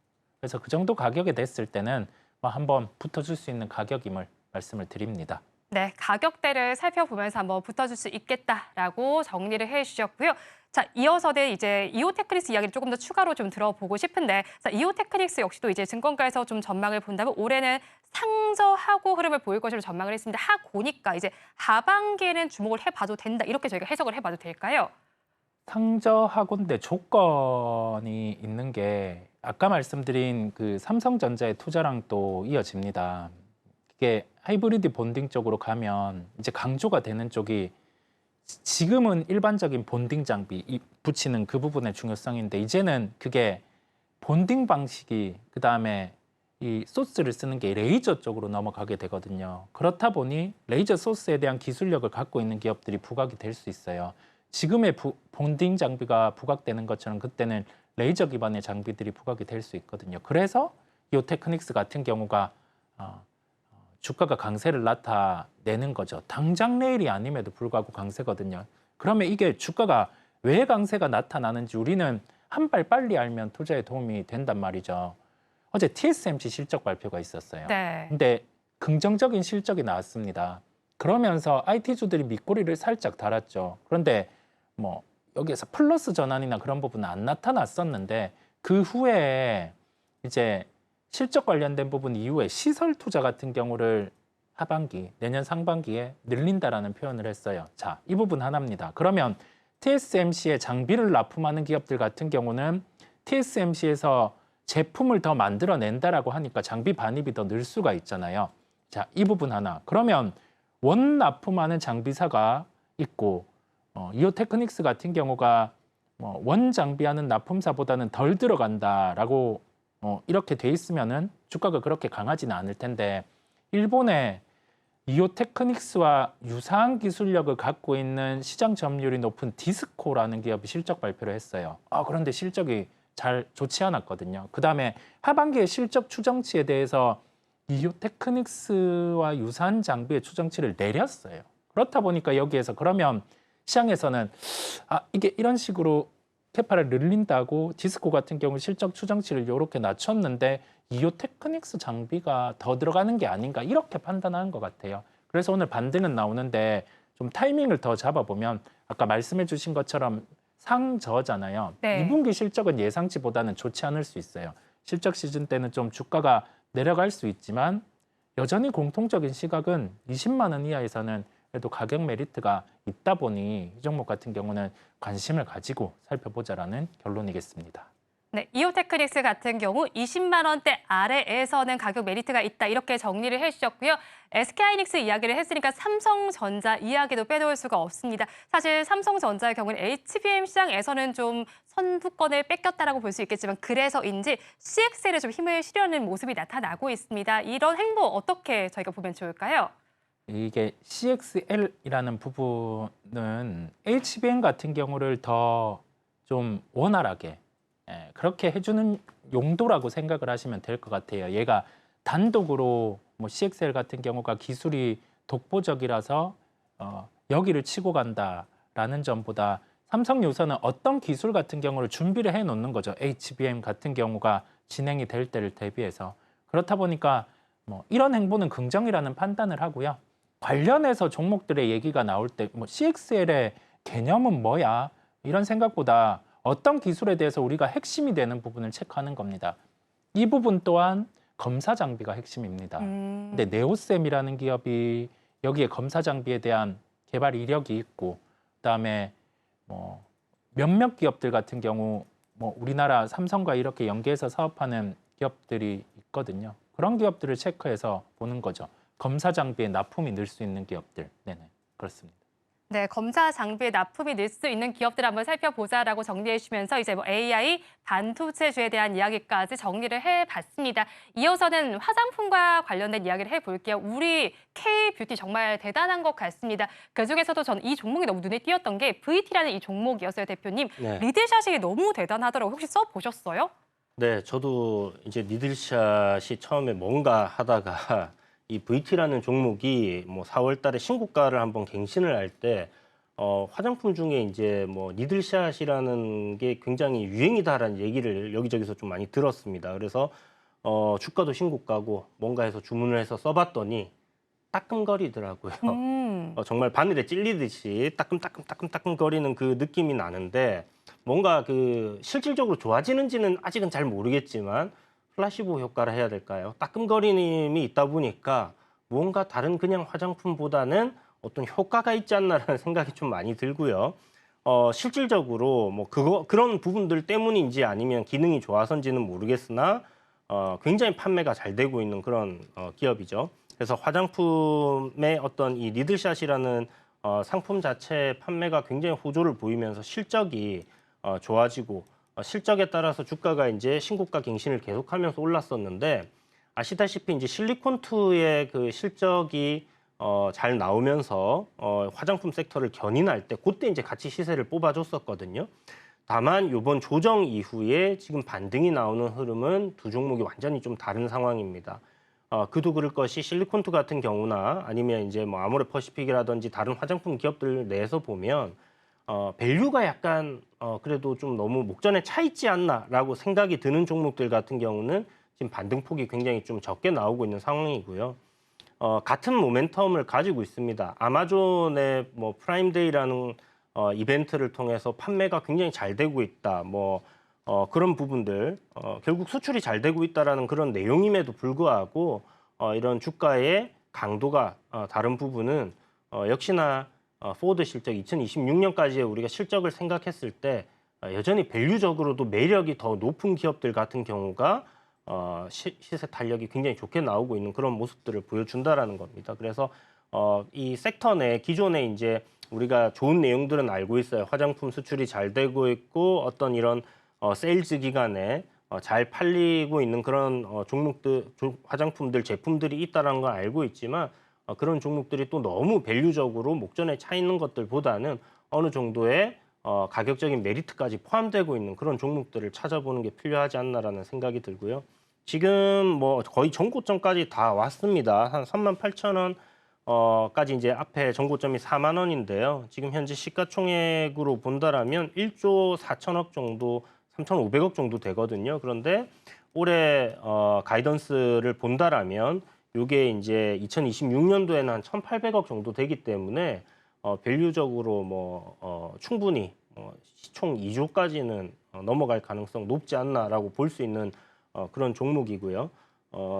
그래서 그 정도 가격에 됐을 때는 뭐 한번 붙어줄 수 있는 가격임을 말씀을 드립니다. 네, 가격대를 살펴보면서 한번 붙어줄 수 있겠다라고 정리를 해주셨고요. 자, 이어서는 이제 이오테크닉스 이야기를 조금 더 추가로 좀 들어보고 싶은데, 자, 이오테크닉스 역시도 이제 증권가에서 좀 전망을 본다면 올해는 상저하고 흐름을 보일 것으로 전망을 했습니다. 하고니까 이제 하반기에는 주목을 해봐도 된다 이렇게 저희가 해석을 해봐도 될까요? 상저하고인데 조건이 있는 게 아까 말씀드린 그 삼성전자의 투자랑 또 이어집니다. 이게 하이브리드 본딩 쪽으로 가면 이제 강조가 되는 쪽이 지금은 일반적인 본딩 장비 붙이는 그 부분의 중요성인데 이제는 그게 본딩 방식이 그다음에 이 소스를 쓰는 게 레이저 쪽으로 넘어가게 되거든요. 그렇다 보니 레이저 소스에 대한 기술력을 갖고 있는 기업들이 부각이 될 수 있어요. 지금의 본딩 장비가 부각되는 것처럼 그때는 레이저 기반의 장비들이 부각이 될 수 있거든요. 그래서 이오테크닉스 같은 경우가 주가가 강세를 나타내는 거죠. 당장 내일이 아님에도 불구하고 강세거든요. 그러면 이게 주가가 왜 강세가 나타나는지 우리는 한 발 빨리 알면 투자에 도움이 된단 말이죠. 어제 TSMC 실적 발표가 있었어요. 네. 근데 긍정적인 실적이 나왔습니다. 그러면서 IT주들이 밑꼬리를 살짝 달았죠. 그런데 뭐 여기에서 플러스 전환이나 그런 부분은 안 나타났었는데 그 후에 이제 실적 관련된 부분 이후에 시설 투자 같은 경우를 하반기, 내년 상반기에 늘린다라는 표현을 했어요. 자, 이 부분 하나입니다. 그러면 TSMC의 장비를 납품하는 기업들 같은 경우는 TSMC에서 제품을 더 만들어낸다라고 하니까 장비 반입이 더 늘 수가 있잖아요. 자, 이 부분 하나. 그러면 원 납품하는 장비사가 있고 이오테크닉스 같은 경우가 원 장비하는 납품사보다는 덜 들어간다라고 이렇게 돼 있으면은 주가가 그렇게 강하지는 않을 텐데 일본의 이오테크닉스와 유사한 기술력을 갖고 있는 시장 점유율이 높은 디스코라는 기업이 실적 발표를 했어요. 그런데 실적이 잘 좋지 않았거든요. 그다음에 하반기의 실적 추정치에 대해서 이오테크닉스와 유사한 장비의 추정치를 내렸어요. 그렇다 보니까 여기에서 그러면 시장에서는 이게 이런 식으로 캐파를 늘린다고 디스코 같은 경우 실적 추정치를 이렇게 낮췄는데 이오테크닉스 장비가 더 들어가는 게 아닌가 이렇게 판단하는 것 같아요. 그래서 오늘 반등은 나오는데 좀 타이밍을 더 잡아보면 아까 말씀해 주신 것처럼 상저잖아요. 네. 2분기 실적은 예상치보다는 좋지 않을 수 있어요. 실적 시즌 때는 좀 주가가 내려갈 수 있지만 여전히 공통적인 시각은 20만 원 이하에서는 그래도 가격 메리트가 있다 보니 이 종목 같은 경우는 관심을 가지고 살펴보자라는 결론이겠습니다. 네, 이오테크닉스 같은 경우 20만 원대 아래에서는 가격 메리트가 있다 이렇게 정리를 해주셨고요. SK하이닉스 이야기를 했으니까 삼성전자 이야기도 빼놓을 수가 없습니다. 사실 삼성전자의 경우는 HBM 시장에서는 좀 선두권을 뺏겼다라고 볼 수 있겠지만 그래서인지 CXL에 좀 힘을 실으려는 모습이 나타나고 있습니다. 이런 행보 어떻게 저희가 보면 좋을까요? 이게 CXL이라는 부분은 HBM 같은 경우를 더 좀 원활하게 그렇게 해주는 용도라고 생각을 하시면 될 것 같아요. 얘가 단독으로 뭐 CXL 같은 경우가 기술이 독보적이라서 여기를 치고 간다라는 점보다 삼성유선은 어떤 기술 같은 경우를 준비를 해놓는 거죠. HBM 같은 경우가 진행이 될 때를 대비해서. 그렇다 보니까 뭐 이런 행보는 긍정이라는 판단을 하고요. 관련해서 종목들의 얘기가 나올 때 뭐 CXL의 개념은 뭐야? 이런 생각보다 어떤 기술에 대해서 우리가 핵심이 되는 부분을 체크하는 겁니다. 이 부분 또한 검사 장비가 핵심입니다. 근데 네오셈이라는 기업이 여기에 검사 장비에 대한 개발 이력이 있고 그다음에 뭐 몇몇 기업들 같은 경우 뭐 우리나라 삼성과 이렇게 연계해서 사업하는 기업들이 있거든요. 그런 기업들을 체크해서 보는 거죠. 검사 장비에 납품이 늘 수 있는 기업들. 네네, 그렇습니다. 네, 검사 장비에 납품이 늘 수 있는 기업들 한번 살펴보자라고 정리해 주시면서 이제 뭐 AI 반도체주에 대한 이야기까지 정리를 해봤습니다. 이어서는 화장품과 관련된 이야기를 해볼게요. 우리 K-뷰티 정말 대단한 것 같습니다. 그중에서도 전 이 종목이 너무 눈에 띄었던 게 VT라는 이 종목이었어요, 대표님. 네. 리들샷이 너무 대단하더라고요. 혹시 써보셨어요? 네, 저도 이제 니들샷이 처음에 뭔가 하다가 이 VT라는 종목이 뭐 4월 달에 신고가를 한번 갱신을 할 때 화장품 중에 이제 뭐 니들샷이라는 게 굉장히 유행이다라는 얘기를 여기저기서 좀 많이 들었습니다. 그래서 주가도 신고가고 뭔가 해서 주문을 해서 써봤더니 따끔거리더라고요. 정말 바늘에 찔리듯이 따끔따끔따끔따끔거리는 그 느낌이 나는데 뭔가 그 실질적으로 좋아지는지는 아직은 잘 모르겠지만 플라시보 효과라 해야 될까요? 따끔거림이 있다 보니까 뭔가 다른 그냥 화장품보다는 어떤 효과가 있지 않나라는 생각이 좀 많이 들고요. 실질적으로 뭐 그런 부분들 때문인지 아니면 기능이 좋아서인지는 모르겠으나 굉장히 판매가 잘 되고 있는 그런 기업이죠. 그래서 화장품의 어떤 이 리들샷이라는 상품 자체 판매가 굉장히 호조를 보이면서 실적이 좋아지고 실적에 따라서 주가가 이제 신고가 갱신을 계속하면서 올랐었는데 아시다시피 이제 실리콘투의 그 실적이 잘 나오면서 화장품 섹터를 견인할 때 그때 이제 같이 시세를 뽑아줬었거든요. 다만 이번 조정 이후에 지금 반등이 나오는 흐름은 두 종목이 완전히 좀 다른 상황입니다. 그도 그럴 것이 실리콘투 같은 경우나 아니면 이제 뭐 아모레퍼시픽이라든지 다른 화장품 기업들 내에서 보면 밸류가 약간 그래도 좀 너무 목전에 차 있지 않나라고 생각이 드는 종목들 같은 경우는 지금 반등폭이 굉장히 좀 적게 나오고 있는 상황이고요. 같은 모멘텀을 가지고 있습니다. 아마존의 뭐 프라임데이라는 이벤트를 통해서 판매가 굉장히 잘 되고 있다. 뭐 그런 부분들 결국 수출이 잘 되고 있다라는 그런 내용임에도 불구하고 이런 주가의 강도가 다른 부분은 역시나 포워드 실적 2026년까지의 우리가 실적을 생각했을 때 여전히 밸류적으로도 매력이 더 높은 기업들 같은 경우가 시세 탄력이 굉장히 좋게 나오고 있는 그런 모습들을 보여준다라는 겁니다. 그래서 이 섹터 내 기존에 이제 우리가 좋은 내용들은 알고 있어요. 화장품 수출이 잘 되고 있고 어떤 이런 세일즈 기간에 잘 팔리고 있는 그런 종목들, 화장품들, 제품들이 있다는 걸 알고 있지만 그런 종목들이 또 너무 밸류적으로 목전에 차 있는 것들보다는 어느 정도의 가격적인 메리트까지 포함되고 있는 그런 종목들을 찾아보는 게 필요하지 않나라는 생각이 들고요. 지금 뭐 거의 전고점까지 다 왔습니다. 한 38,000원 까지 이제 앞에 전고점이 4만 원인데요. 지금 현재 시가총액으로 본다라면 1조 4천억 정도, 3,500억 정도 되거든요. 그런데 올해 가이던스를 본다라면 이게 이제 2026년도에는 한 1,800억 정도 되기 때문에 밸류적으로 뭐 충분히 시총 2조까지는 넘어갈 가능성 높지 않나라고 볼 수 있는 그런 종목이고요.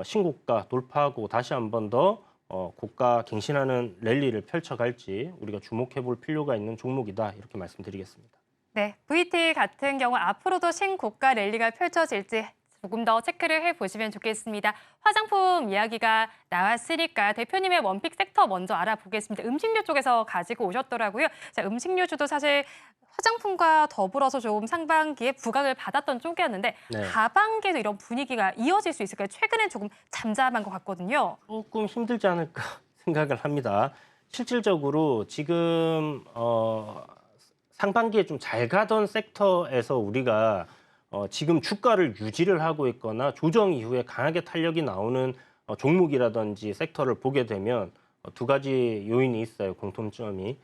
신고가 돌파하고 다시 한 번 더 고가 갱신하는 랠리를 펼쳐갈지 우리가 주목해 볼 필요가 있는 종목이다 이렇게 말씀드리겠습니다. 네, VT 같은 경우 앞으로도 신고가 랠리가 펼쳐질지 조금 더 체크를 해보시면 좋겠습니다. 화장품 이야기가 나왔으니까 대표님의 원픽 섹터 먼저 알아보겠습니다. 음식료 쪽에서 가지고 오셨더라고요. 자, 음식료주도 사실 화장품과 더불어서 좀 상반기에 부각을 받았던 쪽이었는데 네. 하반기에도 이런 분위기가 이어질 수 있을까요? 최근엔 조금 잠잠한 것 같거든요. 조금 힘들지 않을까 생각을 합니다. 실질적으로 지금 상반기에 좀 잘 가던 섹터에서 우리가 지금 주가를 유지를 하고 있거나 조정 이후에 강하게 탄력이 나오는 종목이라든지 섹터를 보게 되면 두 가지 요인이 있어요. 공통점이.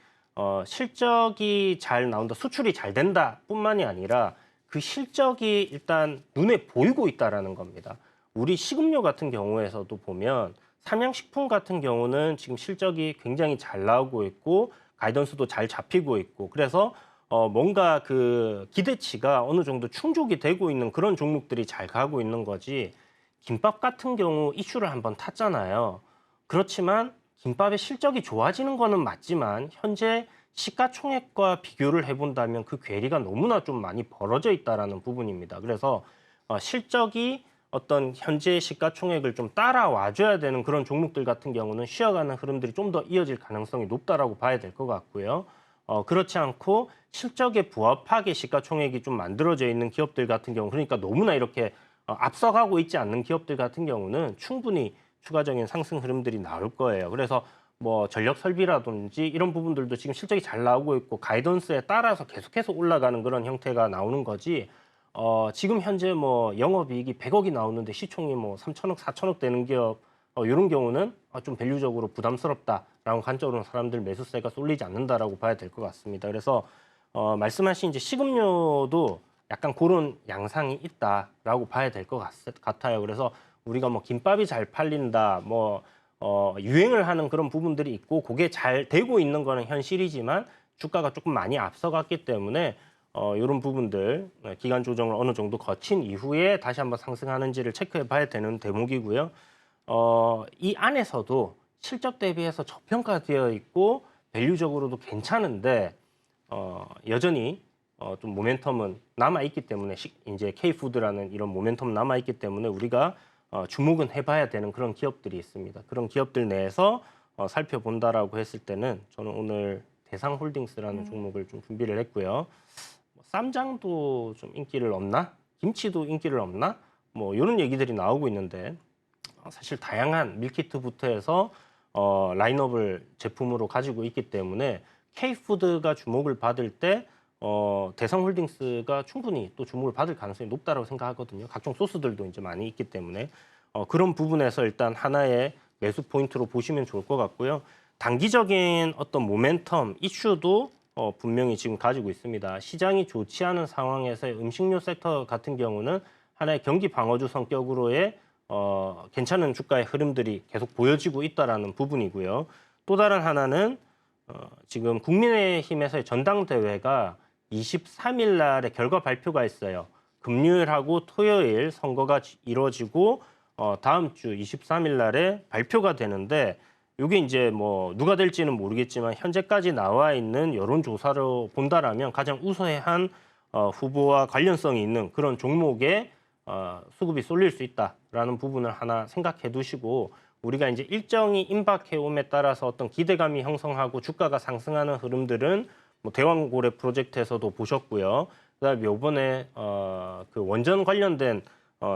실적이 잘 나온다, 수출이 잘 된다 뿐만이 아니라 그 실적이 일단 눈에 보이고 있다라는 겁니다. 우리 식음료 같은 경우에서도 보면 삼양식품 같은 경우는 지금 실적이 굉장히 잘 나오고 있고 가이던스도 잘 잡히고 있고 그래서 뭔가 그 기대치가 어느 정도 충족이 되고 있는 그런 종목들이 잘 가고 있는 거지. 김밥 같은 경우 이슈를 한번 탔잖아요. 그렇지만 김밥의 실적이 좋아지는 거는 맞지만 현재 시가총액과 비교를 해본다면 그 괴리가 너무나 좀 많이 벌어져 있다라는 부분입니다. 그래서 실적이 어떤 현재 시가총액을 좀 따라와줘야 되는 그런 종목들 같은 경우는 쉬어가는 흐름들이 좀 더 이어질 가능성이 높다라고 봐야 될 것 같고요. 그렇지 않고 실적에 부합하게 시가총액이 좀 만들어져 있는 기업들 같은 경우, 그러니까 너무나 이렇게 앞서가고 있지 않는 기업들 같은 경우는 충분히 추가적인 상승 흐름들이 나올 거예요. 그래서 뭐 전력 설비라든지 이런 부분들도 지금 실적이 잘 나오고 있고 가이던스에 따라서 계속해서 올라가는 그런 형태가 나오는 거지. 지금 현재 뭐 영업이익이 100억이 나오는데 시총이 뭐 3천억, 4천억 되는 기업 이런 경우는 좀 밸류적으로 부담스럽다라는 관점으로 사람들 매수세가 쏠리지 않는다라고 봐야 될 것 같습니다. 그래서 말씀하신 이제 식음료도 약간 그런 양상이 있다라고 봐야 될 것 같아요. 그래서 우리가 뭐 김밥이 잘 팔린다, 뭐 유행을 하는 그런 부분들이 있고 그게 잘 되고 있는 거는 현실이지만 주가가 조금 많이 앞서갔기 때문에 이런 부분들 기간 조정을 어느 정도 거친 이후에 다시 한번 상승하는지를 체크해 봐야 되는 대목이고요. 이 안에서도 실적 대비해서 저평가되어 있고 밸류적으로도 괜찮은데 여전히 좀 모멘텀은 남아 있기 때문에 이제 K푸드라는 이런 모멘텀 남아 있기 때문에 우리가 주목은 해봐야 되는 그런 기업들이 있습니다. 그런 기업들 내에서 살펴본다라고 했을 때는 저는 오늘 대상홀딩스라는 종목을 좀 준비를 했고요. 쌈장도 좀 인기를 얻나? 김치도 인기를 얻나? 뭐 이런 얘기들이 나오고 있는데 사실 다양한 밀키트부터 해서 라인업을 제품으로 가지고 있기 때문에 K푸드가 주목을 받을 때 대상홀딩스가 충분히 또 주목을 받을 가능성이 높다고 생각하거든요. 각종 소스들도 이제 많이 있기 때문에 그런 부분에서 일단 하나의 매수 포인트로 보시면 좋을 것 같고요. 단기적인 어떤 모멘텀 이슈도 분명히 지금 가지고 있습니다. 시장이 좋지 않은 상황에서의 음식료 섹터 같은 경우는 하나의 경기 방어주 성격으로의 괜찮은 주가의 흐름들이 계속 보여지고 있다라는 부분이고요. 또 다른 하나는 지금 국민의힘에서의 전당대회가 23일 날에 결과 발표가 있어요. 금요일하고 토요일 선거가 이루어지고 다음 주 23일 날에 발표가 되는데 이게 이제 뭐 누가 될지는 모르겠지만 현재까지 나와 있는 여론조사로 본다라면 가장 우세한 후보와 관련성이 있는 그런 종목에 수급이 쏠릴 수 있다라는 부분을 하나 생각해 두시고 우리가 이제 일정이 임박해 옴에 따라서 어떤 기대감이 형성하고 주가가 상승하는 흐름들은 뭐 대왕고래 프로젝트에서도 보셨고요. 그다음에 이번에 그 원전 관련된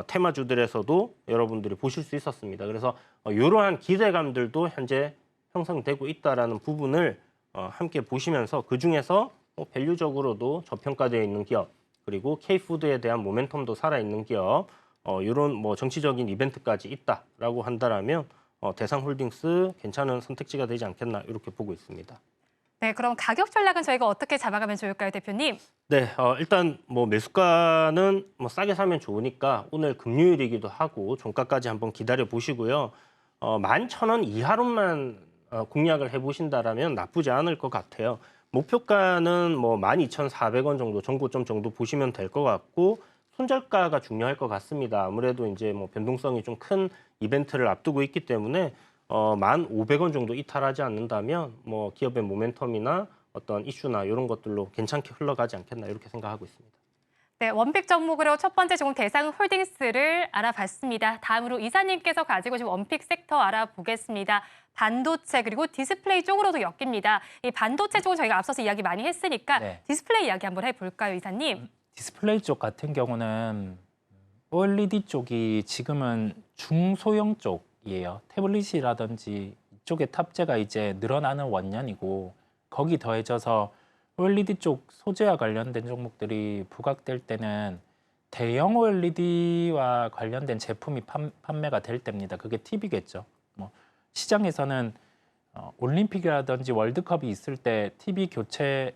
테마주들에서도 여러분들이 보실 수 있었습니다. 그래서 이러한 기대감들도 현재 형성되고 있다라는 부분을 함께 보시면서 그 중에서 밸류적으로도 저평가되어 있는 기업 그리고 K푸드에 대한 모멘텀도 살아있는 기업 이런 뭐 정치적인 이벤트까지 있다라고 한다라면 대상홀딩스 괜찮은 선택지가 되지 않겠나 이렇게 보고 있습니다. 네, 그럼 가격 전략은 저희가 어떻게 잡아가면 좋을까요, 대표님? 네, 일단 뭐 매수가는 뭐 싸게 사면 좋으니까 오늘 금요일이기도 하고 종가까지 한번 기다려 보시고요. 11,000원 이하로만 공략을 해보신다라면 나쁘지 않을 것 같아요. 목표가는 뭐 12,400원 정도, 전고점 정도 보시면 될 것 같고 손절가가 중요할 것 같습니다. 아무래도 이제 뭐 변동성이 좀 큰 이벤트를 앞두고 있기 때문에 1,500원 정도 이탈하지 않는다면 뭐 기업의 모멘텀이나 어떤 이슈나 이런 것들로 괜찮게 흘러가지 않겠나 이렇게 생각하고 있습니다. 네, 원픽 종목으로 첫 번째 종목 대상홀딩스를 알아봤습니다. 다음으로 이사님께서 가지고 오신 원픽 섹터 알아보겠습니다. 반도체 그리고 디스플레이 쪽으로도 엮입니다. 이 반도체 쪽은 저희가 앞서서 이야기 많이 했으니까 네. 디스플레이 이야기 한번 해볼까요, 이사님? 디스플레이 쪽 같은 경우는 OLED 쪽이 지금은 중소형 쪽이에요. 태블릿이라든지 이쪽에 탑재가 이제 늘어나는 원년이고 거기 더해져서 OLED 쪽 소재와 관련된 종목들이 부각될 때는 대형 OLED와 관련된 제품이 판매가 될 때입니다. 그게 TV겠죠. 뭐 시장에서는 올림픽이라든지 월드컵이 있을 때 TV 교체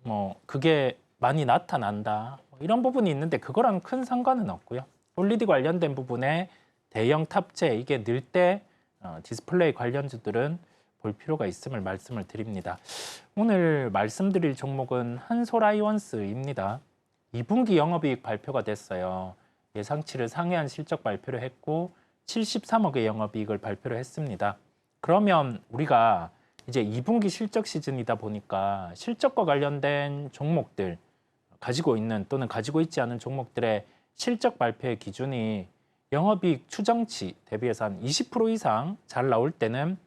뭐 그게 많이 나타난다. 이런 부분이 있는데 그거랑 큰 상관은 없고요. OLED 관련된 부분에 대형 탑재 이게 늘 때 디스플레이 관련주들은 볼 필요가 있음을 말씀을 드립니다. 오늘 말씀드릴 종목은 한솔아이온스입니다. 2분기 영업이익 발표가 됐어요. 예상치를 상회한 실적 발표를 했고 73억의 영업이익을 발표를 했습니다. 그러면 우리가 이제 2분기 실적 시즌이다 보니까 실적과 관련된 종목들 가지고 있는 또는 가지고 있지 않은 종목들의 실적 발표의 기준이 영업이익 추정치 대비해서 한 20% 이상 잘 나올 때는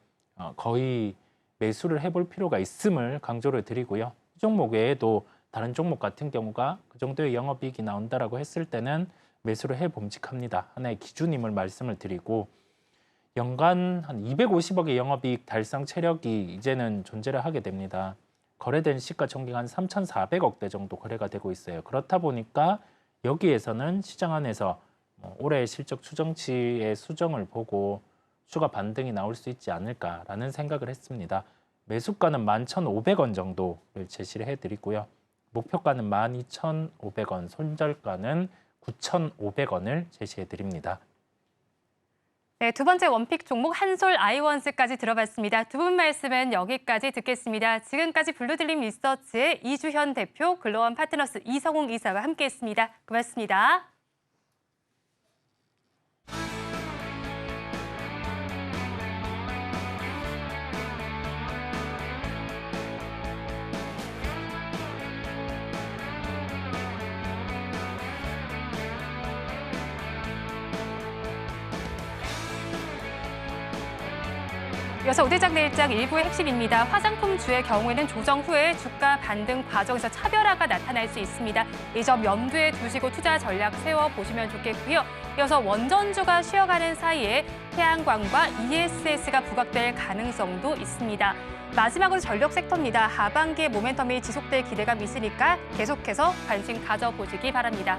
거의 매수를 해볼 필요가 있음을 강조를 드리고요. 이 종목 외에도 다른 종목 같은 경우가 그 정도의 영업이익이 나온다라고 했을 때는 매수를 해봄직합니다. 하나의 기준임을 말씀을 드리고 연간 한 250억의 영업이익 달성 체력이 이제는 존재를 하게 됩니다. 거래된 시가총액 한 3,400억대 정도 거래가 되고 있어요. 그렇다 보니까 여기에서는 시장 안에서 올해 실적 추정치의 수정을 보고 추가 반등이 나올 수 있지 않을까라는 생각을 했습니다. 매수가는 11,500원 정도를 제시를 해드리고요. 목표가는 12,500원, 손절가는 9,500원을 제시해드립니다. 네, 두 번째 원픽 종목 한솔 아이원스까지 들어봤습니다. 두 분 말씀은 여기까지 듣겠습니다. 지금까지 블루드림 리서치의 이주현 대표, 글로원 파트너스 이성웅 이사와 함께했습니다. 고맙습니다. 이어서 오대장 내일장 일부의 핵심입니다. 화장품주의 경우에는 조정 후에 주가 반등 과정에서 차별화가 나타날 수 있습니다. 이 점 염두에 두시고 투자 전략 세워보시면 좋겠고요. 이어서 원전주가 쉬어가는 사이에 태양광과 ESS가 부각될 가능성도 있습니다. 마지막으로 전력 섹터입니다. 하반기에 모멘텀이 지속될 기대감이 있으니까 계속해서 관심 가져보시기 바랍니다.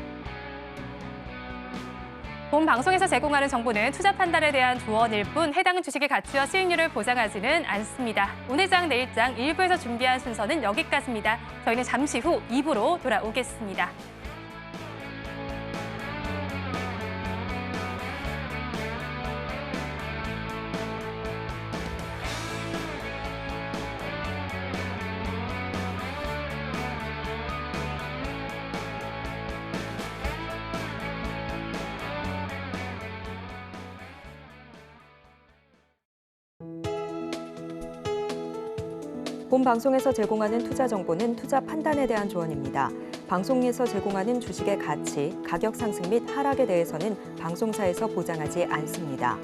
본 방송에서 제공하는 정보는 투자 판단에 대한 조언일 뿐 해당 주식의 가치와 수익률을 보장하지는 않습니다. 오늘장 내일장 1부에서 준비한 순서는 여기까지입니다. 저희는 잠시 후 2부로 돌아오겠습니다. 본 방송에서 제공하는 투자 정보는 투자 판단에 대한 조언입니다. 방송에서 제공하는 주식의 가치, 가격 상승 및 하락에 대해서는 방송사에서 보장하지 않습니다.